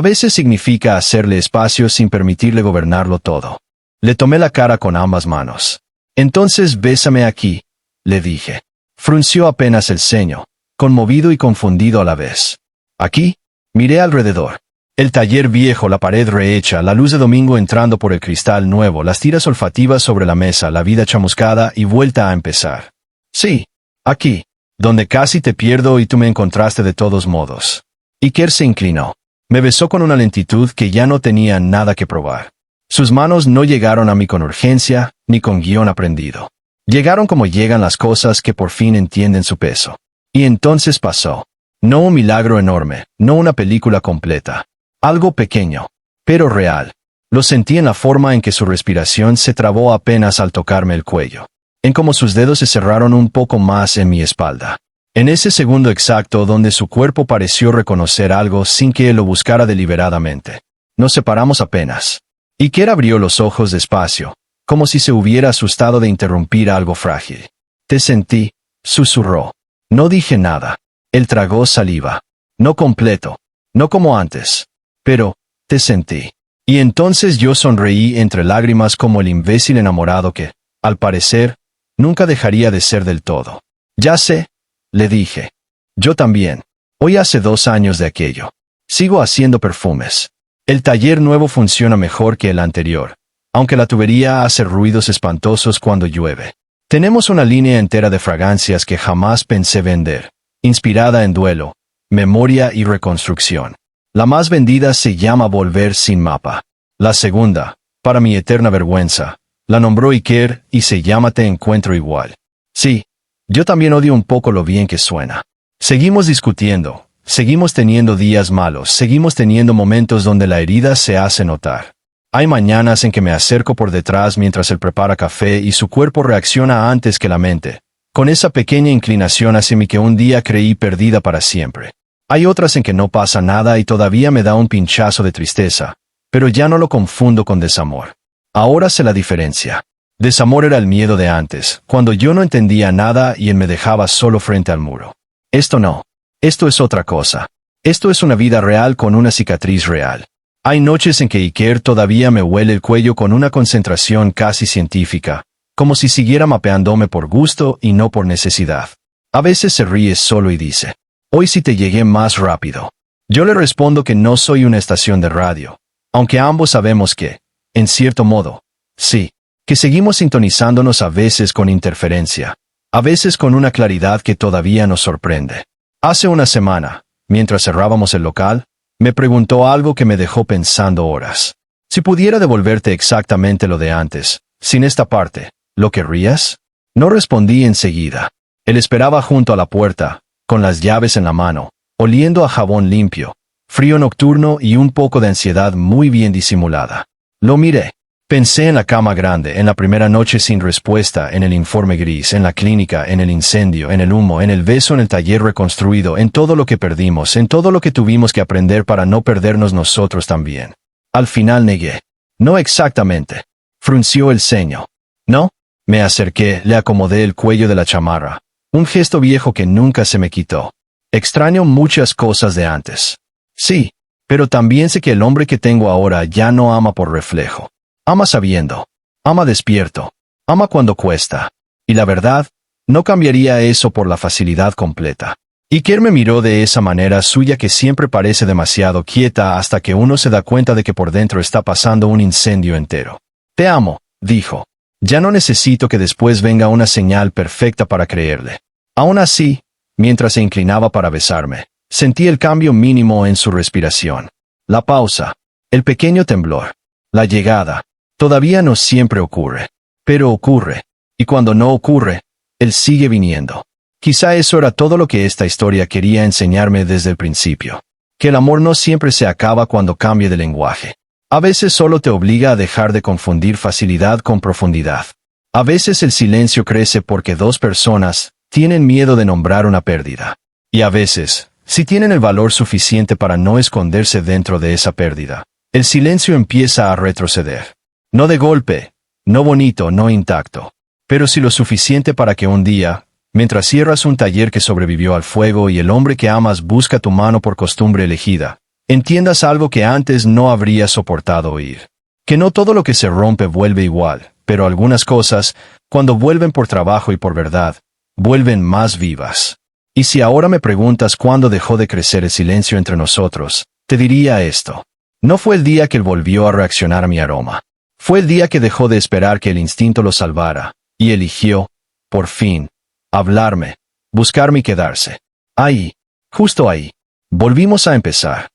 A: veces significa hacerle espacio sin permitirle gobernarlo todo. Le tomé la cara con ambas manos. Entonces bésame aquí, le dije. Frunció apenas el ceño, conmovido y confundido a la vez. ¿Aquí? Miré alrededor. El taller viejo, la pared rehecha, la luz de domingo entrando por el cristal nuevo, las tiras olfativas sobre la mesa, la vida chamuscada y vuelta a empezar. Sí, aquí, donde casi te pierdo y tú me encontraste de todos modos. Iker se inclinó. Me besó con una lentitud que ya no tenía nada que probar. Sus manos no llegaron a mí con urgencia, ni con guión aprendido. Llegaron como llegan las cosas que por fin entienden su peso. Y entonces pasó. No un milagro enorme, no una película completa. Algo pequeño, pero real. Lo sentí en la forma en que su respiración se trabó apenas al tocarme el cuello. En cómo sus dedos se cerraron un poco más en mi espalda. En ese segundo exacto donde su cuerpo pareció reconocer algo sin que él lo buscara deliberadamente. Nos separamos apenas. Iker abrió los ojos despacio, como si se hubiera asustado de interrumpir algo frágil. Te sentí, susurró. No dije nada. Él tragó saliva. No completo. No como antes. Pero, te sentí. Y entonces yo sonreí entre lágrimas como el imbécil enamorado que, al parecer, nunca dejaría de ser del todo. Ya sé, le dije. Yo también. Hoy hace 2 años de aquello. Sigo haciendo perfumes. El taller nuevo funciona mejor que el anterior, aunque la tubería hace ruidos espantosos cuando llueve. Tenemos una línea entera de fragancias que jamás pensé vender, inspirada en duelo, memoria y reconstrucción. La más vendida se llama Volver sin mapa. La segunda, para mi eterna vergüenza, la nombró Iker y se llama Te encuentro igual. Sí, yo también odio un poco lo bien que suena. Seguimos discutiendo, seguimos teniendo días malos, seguimos teniendo momentos donde la herida se hace notar. Hay mañanas en que me acerco por detrás mientras él prepara café y su cuerpo reacciona antes que la mente, con esa pequeña inclinación hacia mí que un día creí perdida para siempre. Hay otras en que no pasa nada y todavía me da un pinchazo de tristeza, pero ya no lo confundo con desamor. Ahora sé la diferencia. Desamor era el miedo de antes, cuando yo no entendía nada y él me dejaba solo frente al muro. Esto no. Esto es otra cosa. Esto es una vida real con una cicatriz real. Hay noches en que Iker todavía me huele el cuello con una concentración casi científica, como si siguiera mapeándome por gusto y no por necesidad. A veces se ríe solo y dice, hoy sí te llegué más rápido. Yo le respondo que no soy una estación de radio, aunque ambos sabemos que, en cierto modo, sí, que seguimos sintonizándonos a veces con interferencia, a veces con una claridad que todavía nos sorprende. Hace una semana, mientras cerrábamos el local, me preguntó algo que me dejó pensando horas. Si pudiera devolverte exactamente lo de antes, sin esta parte, ¿lo querrías? No respondí enseguida. Él esperaba junto a la puerta, con las llaves en la mano, oliendo a jabón limpio, frío nocturno y un poco de ansiedad muy bien disimulada. Lo miré. Pensé en la cama grande, en la primera noche sin respuesta, en el informe gris, en la clínica, en el incendio, en el humo, en el beso en el taller reconstruido, en todo lo que perdimos, en todo lo que tuvimos que aprender para no perdernos nosotros también. Al final negué. No exactamente. Frunció el ceño. ¿No? Me acerqué, le acomodé el cuello de la chamarra. Un gesto viejo que nunca se me quitó. Extraño muchas cosas de antes. Sí, pero también sé que el hombre que tengo ahora ya no ama por reflejo. Ama sabiendo. Ama despierto. Ama cuando cuesta. Y la verdad, no cambiaría eso por la facilidad completa. Iker me miró de esa manera suya que siempre parece demasiado quieta hasta que uno se da cuenta de que por dentro está pasando un incendio entero. Te amo, dijo. Ya no necesito que después venga una señal perfecta para creerle. Aún así, mientras se inclinaba para besarme, sentí el cambio mínimo en su respiración. La pausa. El pequeño temblor. La llegada. Todavía no siempre ocurre. Pero ocurre. Y cuando no ocurre, él sigue viniendo. Quizá eso era todo lo que esta historia quería enseñarme desde el principio. Que el amor no siempre se acaba cuando cambie de lenguaje. A veces solo te obliga a dejar de confundir facilidad con profundidad. A veces el silencio crece porque dos personas tienen miedo de nombrar una pérdida. Y a veces, si tienen el valor suficiente para no esconderse dentro de esa pérdida, el silencio empieza a retroceder. No de golpe, no bonito, no intacto, pero sí lo suficiente para que un día, mientras cierras un taller que sobrevivió al fuego y el hombre que amas busca tu mano por costumbre elegida, entiendas algo que antes no habrías soportado oír. Que no todo lo que se rompe vuelve igual, pero algunas cosas, cuando vuelven por trabajo y por verdad, vuelven más vivas. Y si ahora me preguntas cuándo dejó de crecer el silencio entre nosotros, te diría esto. No fue el día que él volvió a reaccionar a mi aroma. Fue el día que dejó de esperar que el instinto lo salvara, y eligió, por fin, hablarme, buscarme y quedarse. Ahí, justo ahí, volvimos a empezar.